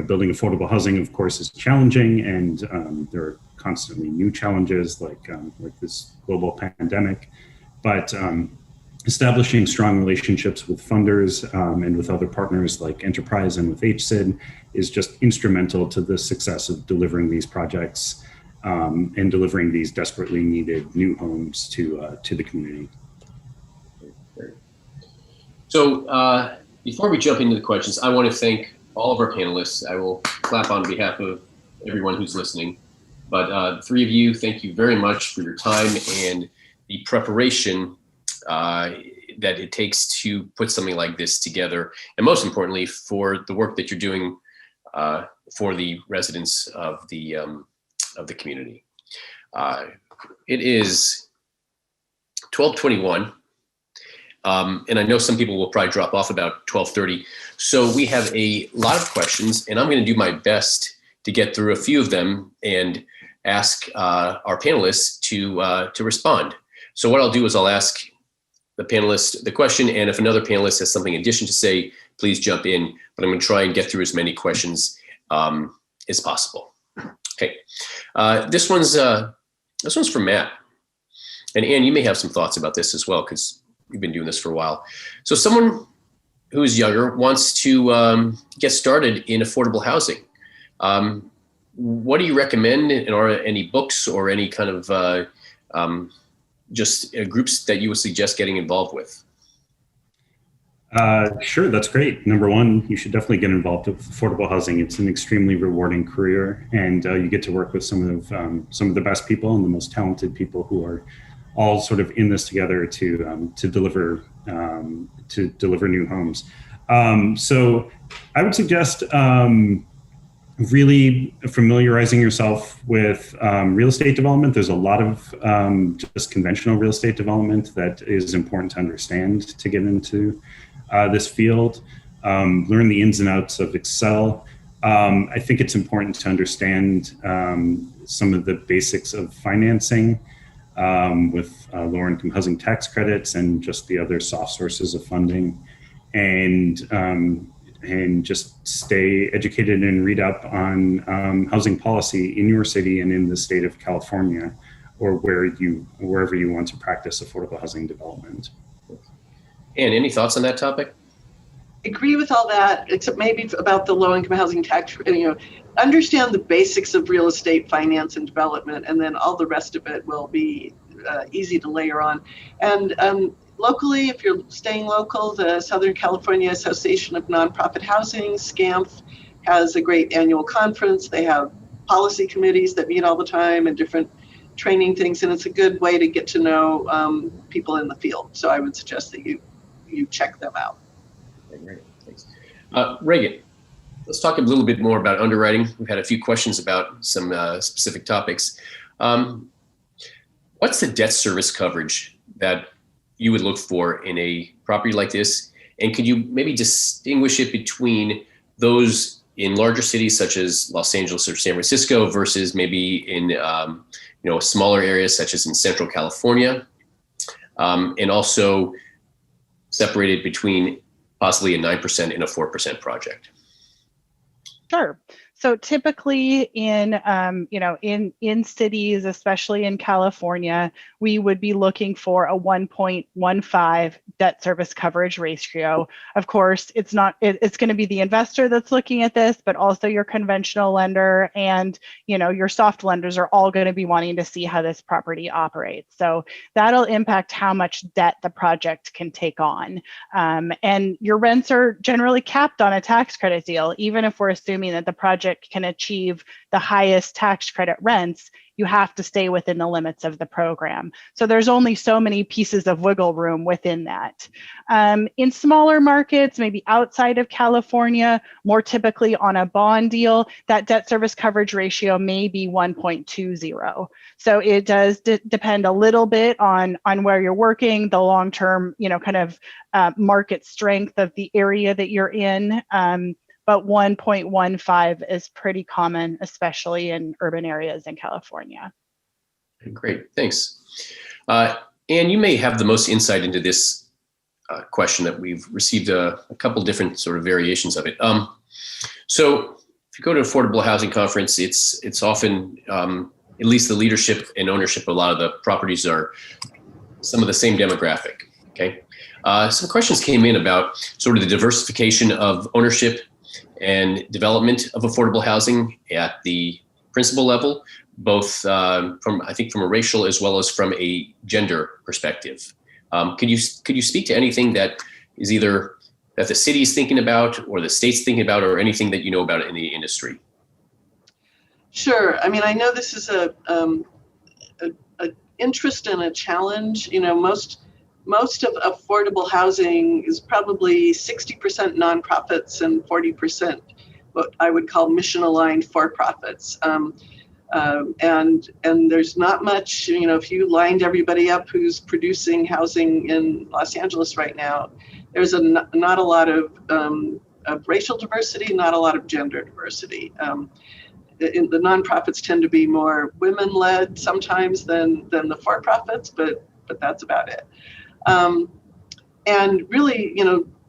building affordable housing, of course, is challenging, and there are constantly new challenges like this global pandemic. But establishing strong relationships with funders and with other partners like Enterprise and with HSID is just instrumental to the success of delivering these projects and delivering these desperately needed new homes to the community. So before we jump into the questions, I want to thank all of our panelists. I will clap on behalf of everyone who's listening. But the three of you, thank you very much for your time and the preparation that it takes to put something like this together. And most importantly, for the work that you're doing for the residents of the community. It is 12:21. And I know some people will probably drop off about 12:30. So we have a lot of questions, and I'm going to do my best to get through a few of them and ask our panelists to respond. So what I'll do is I'll ask the panelist the question, and if another panelist has something in addition to say, please jump in. But I'm going to try and get through as many questions as possible. Okay, this one's for Matt, and Ann, you may have some thoughts about this as well because you've been doing this for a while. So someone who is younger wants to get started in affordable housing. What do you recommend? And are any books or any kind of just groups that you would suggest getting involved with? Sure, that's great. Number one, you should definitely get involved with affordable housing. It's an extremely rewarding career, and you get to work with some of the best people and the most talented people who are all sort of in this together to deliver new homes. So I would suggest really familiarizing yourself with real estate development. There's a lot of just conventional real estate development that is important to understand to get into this field. Learn the ins and outs of Excel. I think it's important to understand some of the basics of financing with lower income housing tax credits and just the other soft sources of funding, and just stay educated and read up on housing policy in your city and in the state of California, or wherever you want to practice affordable housing development. Ann, any thoughts on that topic? Agree with all that, except maybe about the low-income housing tax. Understand the basics of real estate finance and development, and then all the rest of it will be easy to layer on. And locally, if you're staying local, the Southern California Association of Nonprofit Housing, SCAMF, has a great annual conference. They have policy committees that meet all the time and different training things, and it's a good way to get to know people in the field. So I would suggest that you you check them out. Okay, great, thanks. Reagan, let's talk a little bit more about underwriting. We've had a few questions about some specific topics. What's the debt service coverage that you would look for in a property like this? And could you maybe distinguish it between those in larger cities such as Los Angeles or San Francisco versus maybe in smaller areas such as in Central California, and also separated between possibly a 9% and a 4% project? Sure. So typically in cities, especially in California, we would be looking for a 1.15 debt service coverage ratio. Of course, it's going to be the investor that's looking at this, but also your conventional lender and, your soft lenders are all going to be wanting to see how this property operates. So that'll impact how much debt the project can take on. And your rents are generally capped on a tax credit deal, even if we're assuming that the project can achieve the highest tax credit rents, you have to stay within the limits of the program. So there's only so many pieces of wiggle room within that. In smaller markets, maybe outside of California, more typically on a bond deal, that debt service coverage ratio may be 1.20. So it does depend a little bit on where you're working, the long-term, market strength of the area that you're in. But 1.15 is pretty common, especially in urban areas in California. Great, thanks. Ann, you may have the most insight into this question that we've received a couple different sort of variations of it. So if you go to an affordable housing conference, it's often, at least the leadership and ownership of a lot of the properties are some of the same demographic, okay? Some questions came in about sort of the diversification of ownership and development of affordable housing at the principal level, both from a racial as well as from a gender perspective. Could you speak to anything that is either that the city's thinking about or the state's thinking about, or anything that you know about in the industry? Sure. I mean, I know this is a interest and a challenge. Most of affordable housing is probably 60% nonprofits and 40% what I would call mission-aligned for-profits. And there's not much, if you lined everybody up who's producing housing in Los Angeles right now, there's not a lot of racial diversity, not a lot of gender diversity. The nonprofits tend to be more women-led sometimes than the for-profits, but that's about it. And really,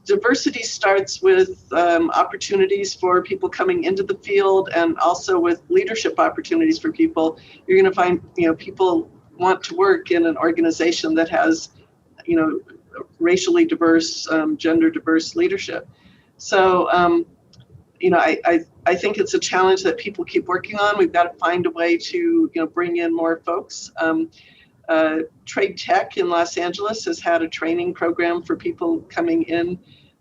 diversity starts with opportunities for people coming into the field, and also with leadership opportunities for people. You're going to find, people want to work in an organization that has, racially diverse, gender diverse leadership. So, I think it's a challenge that people keep working on. We've got to find a way to, bring in more folks. Trade Tech in Los Angeles has had a training program for people coming in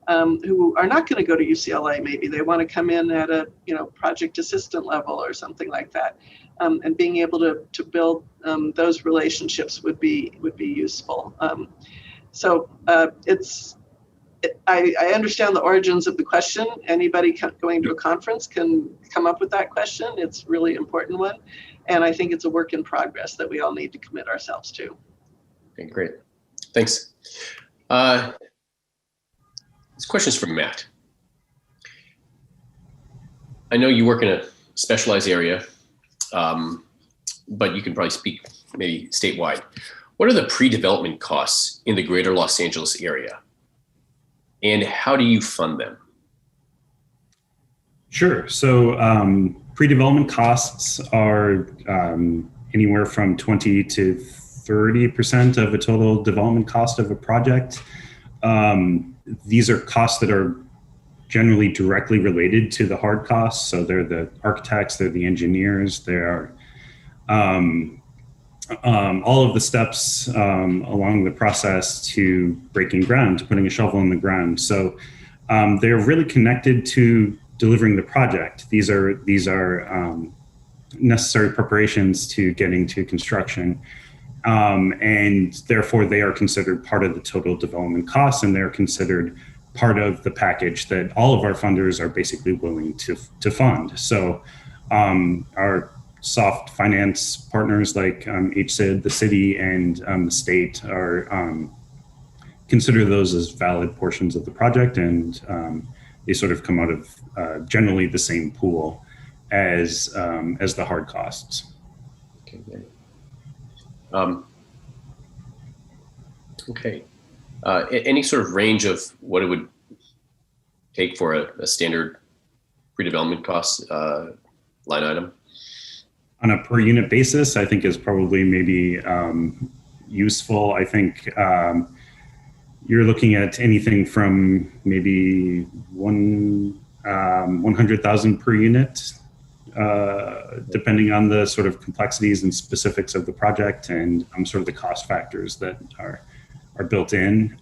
who are not going to go to UCLA. Maybe they want to come in at a project assistant level or something like that, and being able to build those relationships would be useful. I understand the origins of the question. Anybody going to a conference can come up with that question. It's a really important one. And I think it's a work in progress that we all need to commit ourselves to. Okay, great. Thanks. This question is from Matt. I know you work in a specialized area, but you can probably speak maybe statewide. What are the pre-development costs in the greater Los Angeles area? And how do you fund them? Sure. So pre-development costs are anywhere from 20 to 30% of a total development cost of a project. These are costs that are generally directly related to the hard costs. So they're the architects, they're the engineers, they're all of the steps along the process to breaking ground, to putting a shovel in the ground. So they're really connected to delivering the project. These are necessary preparations to getting to construction. And therefore they are considered part of the total development costs, and they're considered part of the package that all of our funders are basically willing to fund. So our soft finance partners like HSID, the city, and the state are consider those as valid portions of the project, and they sort of come out of generally the same pool as the hard costs. Okay, great. Okay. Any sort of range of what it would take for a standard pre-development cost line item? On a per unit basis, I think is probably maybe useful. I think you're looking at anything from maybe 100,000 per unit, depending on the sort of complexities and specifics of the project and sort of the cost factors that are built in.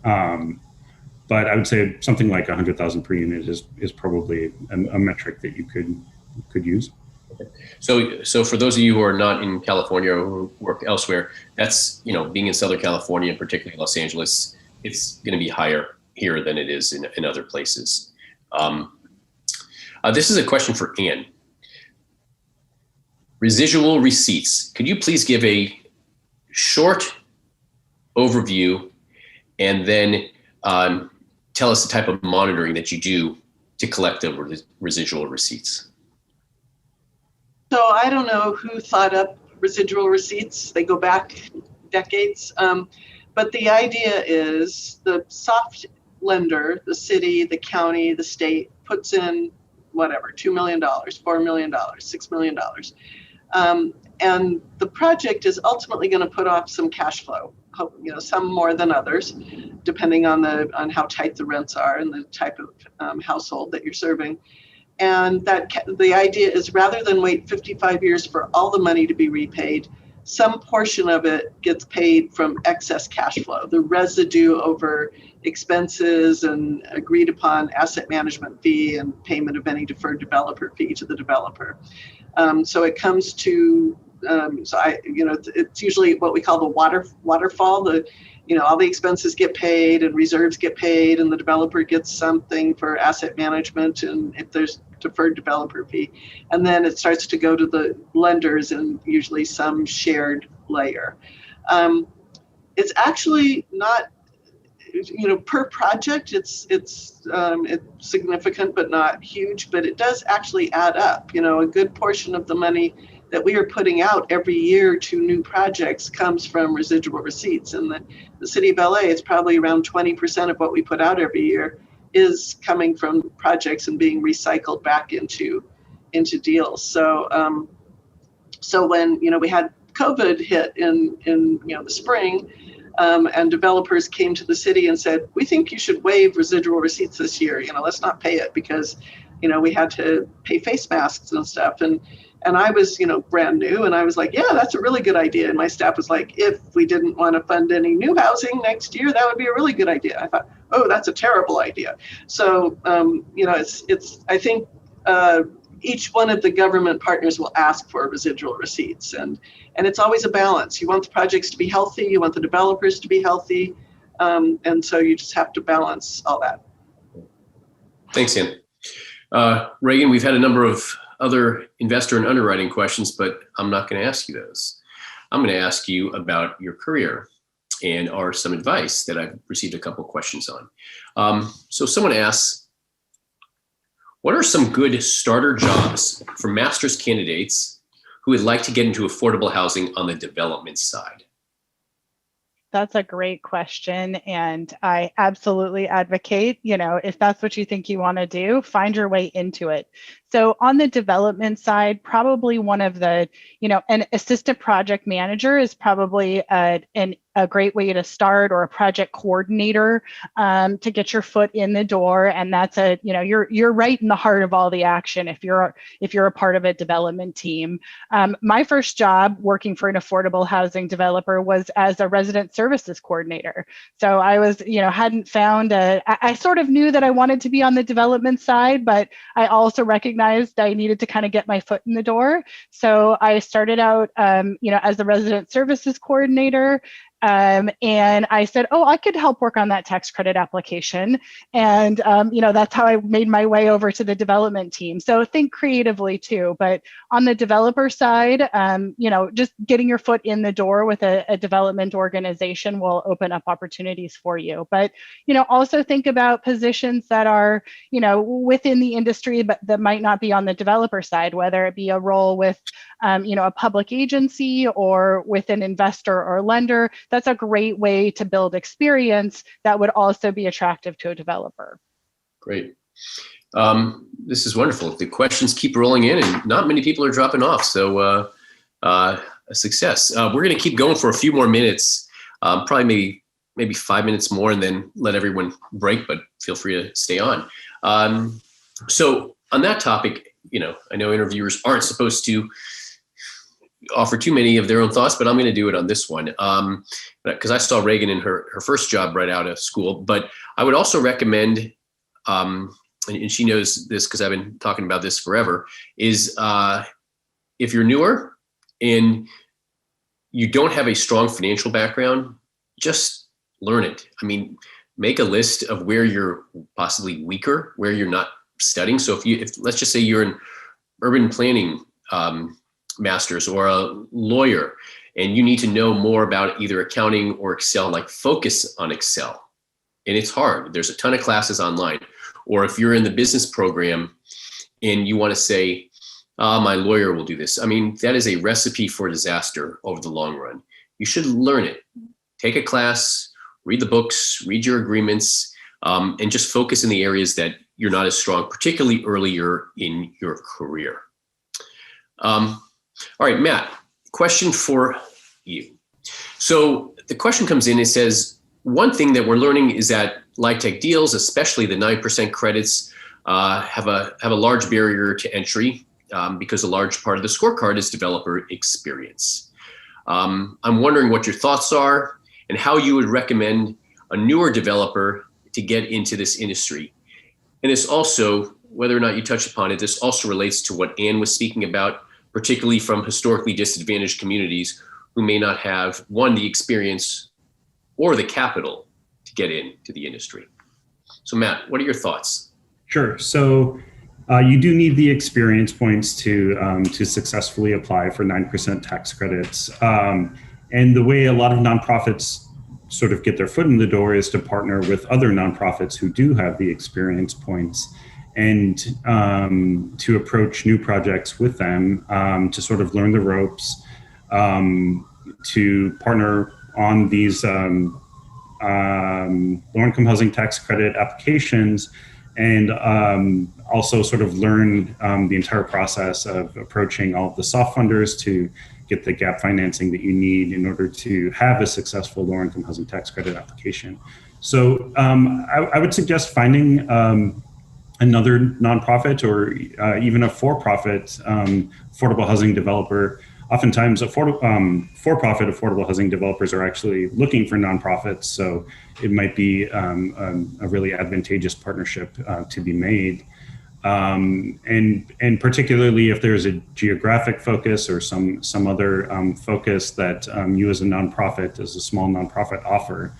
But I would say something like 100,000 per unit is probably a metric that you could use. Okay. So for those of you who are not in California or who work elsewhere, that's, being in Southern California, and particularly Los Angeles, it's going to be higher here than it is in other places. This is a question for Ann. Residual receipts. Could you please give a short overview and then tell us the type of monitoring that you do to collect the residual receipts? So I don't know who thought up residual receipts. They go back decades. But the idea is the soft lender, the city, the county, the state, puts in whatever, $2 million, $4 million, $6 million. And the project is ultimately going to put off some cash flow, some more than others, depending on how tight the rents are and the type of household that you're serving. And that the idea is, rather than wait 55 years for all the money to be repaid, some portion of it gets paid from excess cash flow, the residue over expenses and agreed upon asset management fee and payment of any deferred developer fee to the developer. So it comes to, it's usually what we call the waterfall. All the expenses get paid and reserves get paid, and the developer gets something for asset management, and if there's deferred developer fee, and then it starts to go to the lenders and usually some shared layer. It's actually not, per project, it's significant but not huge, but it does actually add up. A good portion of the money that we are putting out every year to new projects comes from residual receipts. And the city of LA, it's probably around 20% of what we put out every year is coming from projects and being recycled back into deals. So when we had COVID hit in the spring, and developers came to the city and said, we think you should waive residual receipts this year. Let's not pay it because we had to pay face masks and stuff. And I was, brand new, and I was like, yeah, that's a really good idea. And my staff was like, if we didn't want to fund any new housing next year, that would be a really good idea. I thought, oh, that's a terrible idea. So, I think each one of the government partners will ask for residual receipts, and it's always a balance. You want the projects to be healthy, you want the developers to be healthy, and so you just have to balance all that. Thanks, Ann. Reagan, we've had a number of other investor and underwriting questions, but I'm not going to ask you those. I'm going to ask you about your career and some advice that I've received a couple of questions on. So someone asks, what are some good starter jobs for master's candidates who would like to get into affordable housing on the development side? That's a great question. And I absolutely advocate, if that's what you think you want to do, find your way into it. So on the development side, probably one of the, an assistant project manager is probably an a great way to start, or a project coordinator to get your foot in the door. And that's you're right in the heart of all the action if you're a part of a development team. My first job working for an affordable housing developer was as a resident services coordinator. So I was, hadn't found I sort of knew that I wanted to be on the development side, but I also recognized I needed to kind of get my foot in the door. So I started out, as the resident services coordinator. And I said, oh, I could help work on that tax credit application. And, that's how I made my way over to the development team. So think creatively too, but on the developer side, just getting your foot in the door with a development organization will open up opportunities for you. But, also think about positions that are, within the industry, but that might not be on the developer side, whether it be a role with, a public agency or with an investor or lender. That's a great way to build experience that would also be attractive to a developer. Great. This is wonderful. The questions keep rolling in and not many people are dropping off. So a success. We're going to keep going for a few more minutes, probably maybe 5 minutes more, and then let everyone break, but feel free to stay on. So on that topic, I know interviewers aren't supposed to offer too many of their own thoughts, but I'm going to do it on this one because I saw Reagan in her first job right out of school. But I would also recommend, and she knows this because I've been talking about this forever, is if you're newer and you don't have a strong financial background, just learn it. I mean, make a list of where you're possibly weaker, where you're not studying. So if let's just say you're an urban planning master's or a lawyer, and you need to know more about either accounting or Excel, like focus on Excel. And it's hard. There's a ton of classes online. Or if you're in the business program and you want to say, my lawyer will do this. I mean, that is a recipe for disaster over the long run. You should learn it. Take a class, read the books, read your agreements, and just focus in the areas that you're not as strong, particularly earlier in your career. All right, Matt, question for you. So the question comes in, it says, one thing that we're learning is that LIHTC deals, especially the 9% credits, have a large barrier to entry because a large part of the scorecard is developer experience. I'm wondering what your thoughts are and how you would recommend a newer developer to get into this industry. And this also, whether or not you touch upon it, this also relates to what Ann was speaking about, particularly from historically disadvantaged communities who may not have, one, the experience or the capital to get into the industry. So Matt, what are your thoughts? Sure. So you do need the experience points to successfully apply for 9% tax credits. And the way a lot of nonprofits sort of get their foot in the door is to partner with other nonprofits who do have the experience points, and to approach new projects with them, to sort of learn the ropes, to partner on these low-income housing tax credit applications, and also sort of learn the entire process of approaching all of the soft funders to get the gap financing that you need in order to have a successful low-income housing tax credit application. So I would suggest finding another nonprofit or even a for-profit affordable housing developer. Oftentimes, for-profit affordable housing developers are actually looking for nonprofits, so it might be a really advantageous partnership to be made. And particularly if there's a geographic focus or some other focus that you as a nonprofit, as a small nonprofit offer,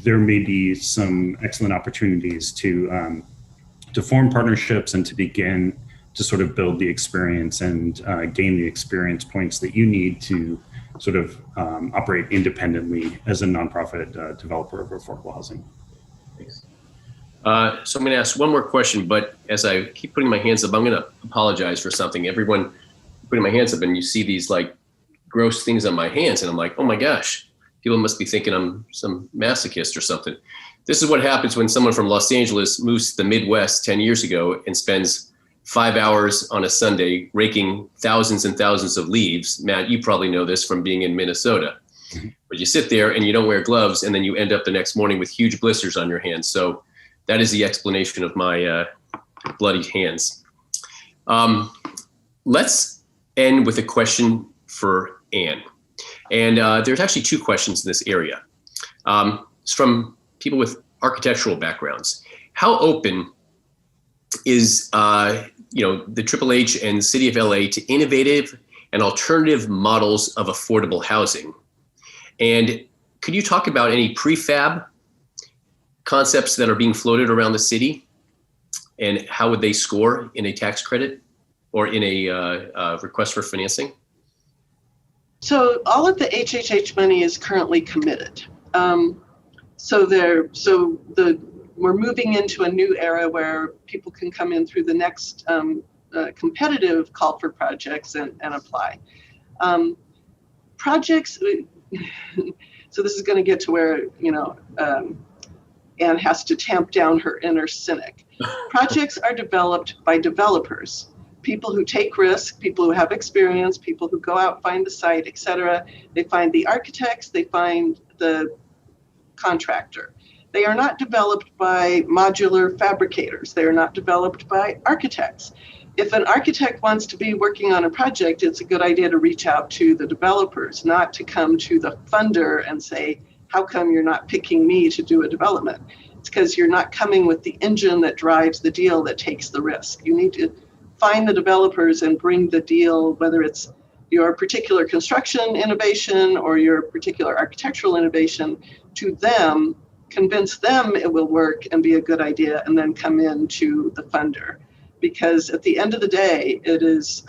there may be some excellent opportunities to form partnerships and to begin to sort of build the experience and gain the experience points that you need to sort of operate independently as a nonprofit developer of affordable housing. Thanks. So I'm going to ask one more question, but as I keep putting my hands up, I'm going to apologize for something. Everyone putting my hands up and you see these like gross things on my hands and I'm like, oh my gosh, people must be thinking I'm some masochist or something. This is what happens when someone from Los Angeles moves to the Midwest 10 years ago and spends 5 hours on a Sunday raking thousands and thousands of leaves. Matt, you probably know this from being in Minnesota. But but you sit there and you don't wear gloves, and then you end up the next morning with huge blisters on your hands. So that is the explanation of my bloody hands. Let's end with a question for Ann. And there's actually two questions in this area. It's from people with architectural backgrounds. How open is the Triple H and City of LA to innovative and alternative models of affordable housing? And could you talk about any prefab concepts that are being floated around the city, and how would they score in a tax credit or in a request for financing? So all of the HHH money is currently committed. We're moving into a new era where people can come in through the next competitive call for projects and apply. Projects, so this is going to get to where, Ann has to tamp down her inner cynic. Projects are developed by developers, people who take risks, people who have experience, people who go out, find the site, etc. They find the architects, they find the contractor. They are not developed by modular fabricators. They are not developed by architects. If an architect wants to be working on a project, it's a good idea to reach out to the developers, not to come to the funder and say, how come you're not picking me to do a development? It's because you're not coming with the engine that drives the deal that takes the risk. You need to find the developers and bring the deal, whether it's your particular construction innovation or your particular architectural innovation, to them, convince them it will work and be a good idea, and then come in to the funder. Because at the end of the day, it is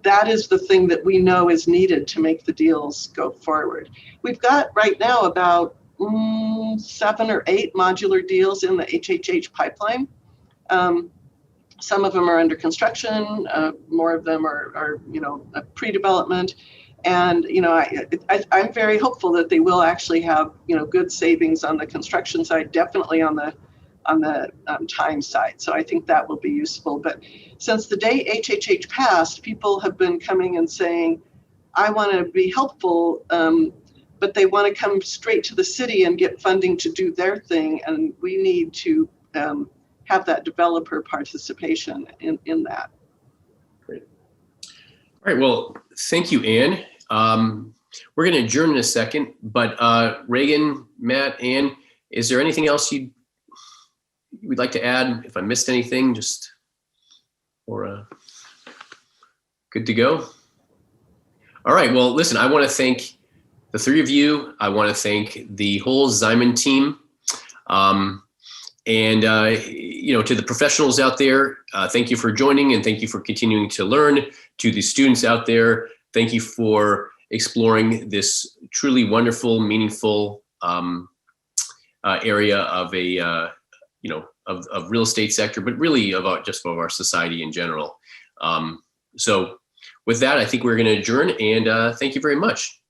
that is the thing that we know is needed to make the deals go forward. We've got right now about 7 or 8 modular deals in the HHH pipeline. Some of them are under construction, more of them are pre-development. And I'm very hopeful that they will actually have good savings on the construction side, definitely on the time side. So I think that will be useful. But since the day HHH passed, people have been coming and saying, I want to be helpful, but they want to come straight to the city and get funding to do their thing. And we need to have that developer participation in that. Great. All right, well, thank you, Ann. We're going to adjourn in a second, but Reagan, Matt, Ann, is there anything else you'd like to add? If I missed anything, or good to go? All right, well, listen, I want to thank the three of you. I want to thank the whole Ziman team. And to the professionals out there, thank you for joining, and thank you for continuing to learn. To the students out there, thank you for exploring this truly wonderful, meaningful area of of real estate sector, but really of our society in general. So with that, I think we're going to adjourn, and thank you very much.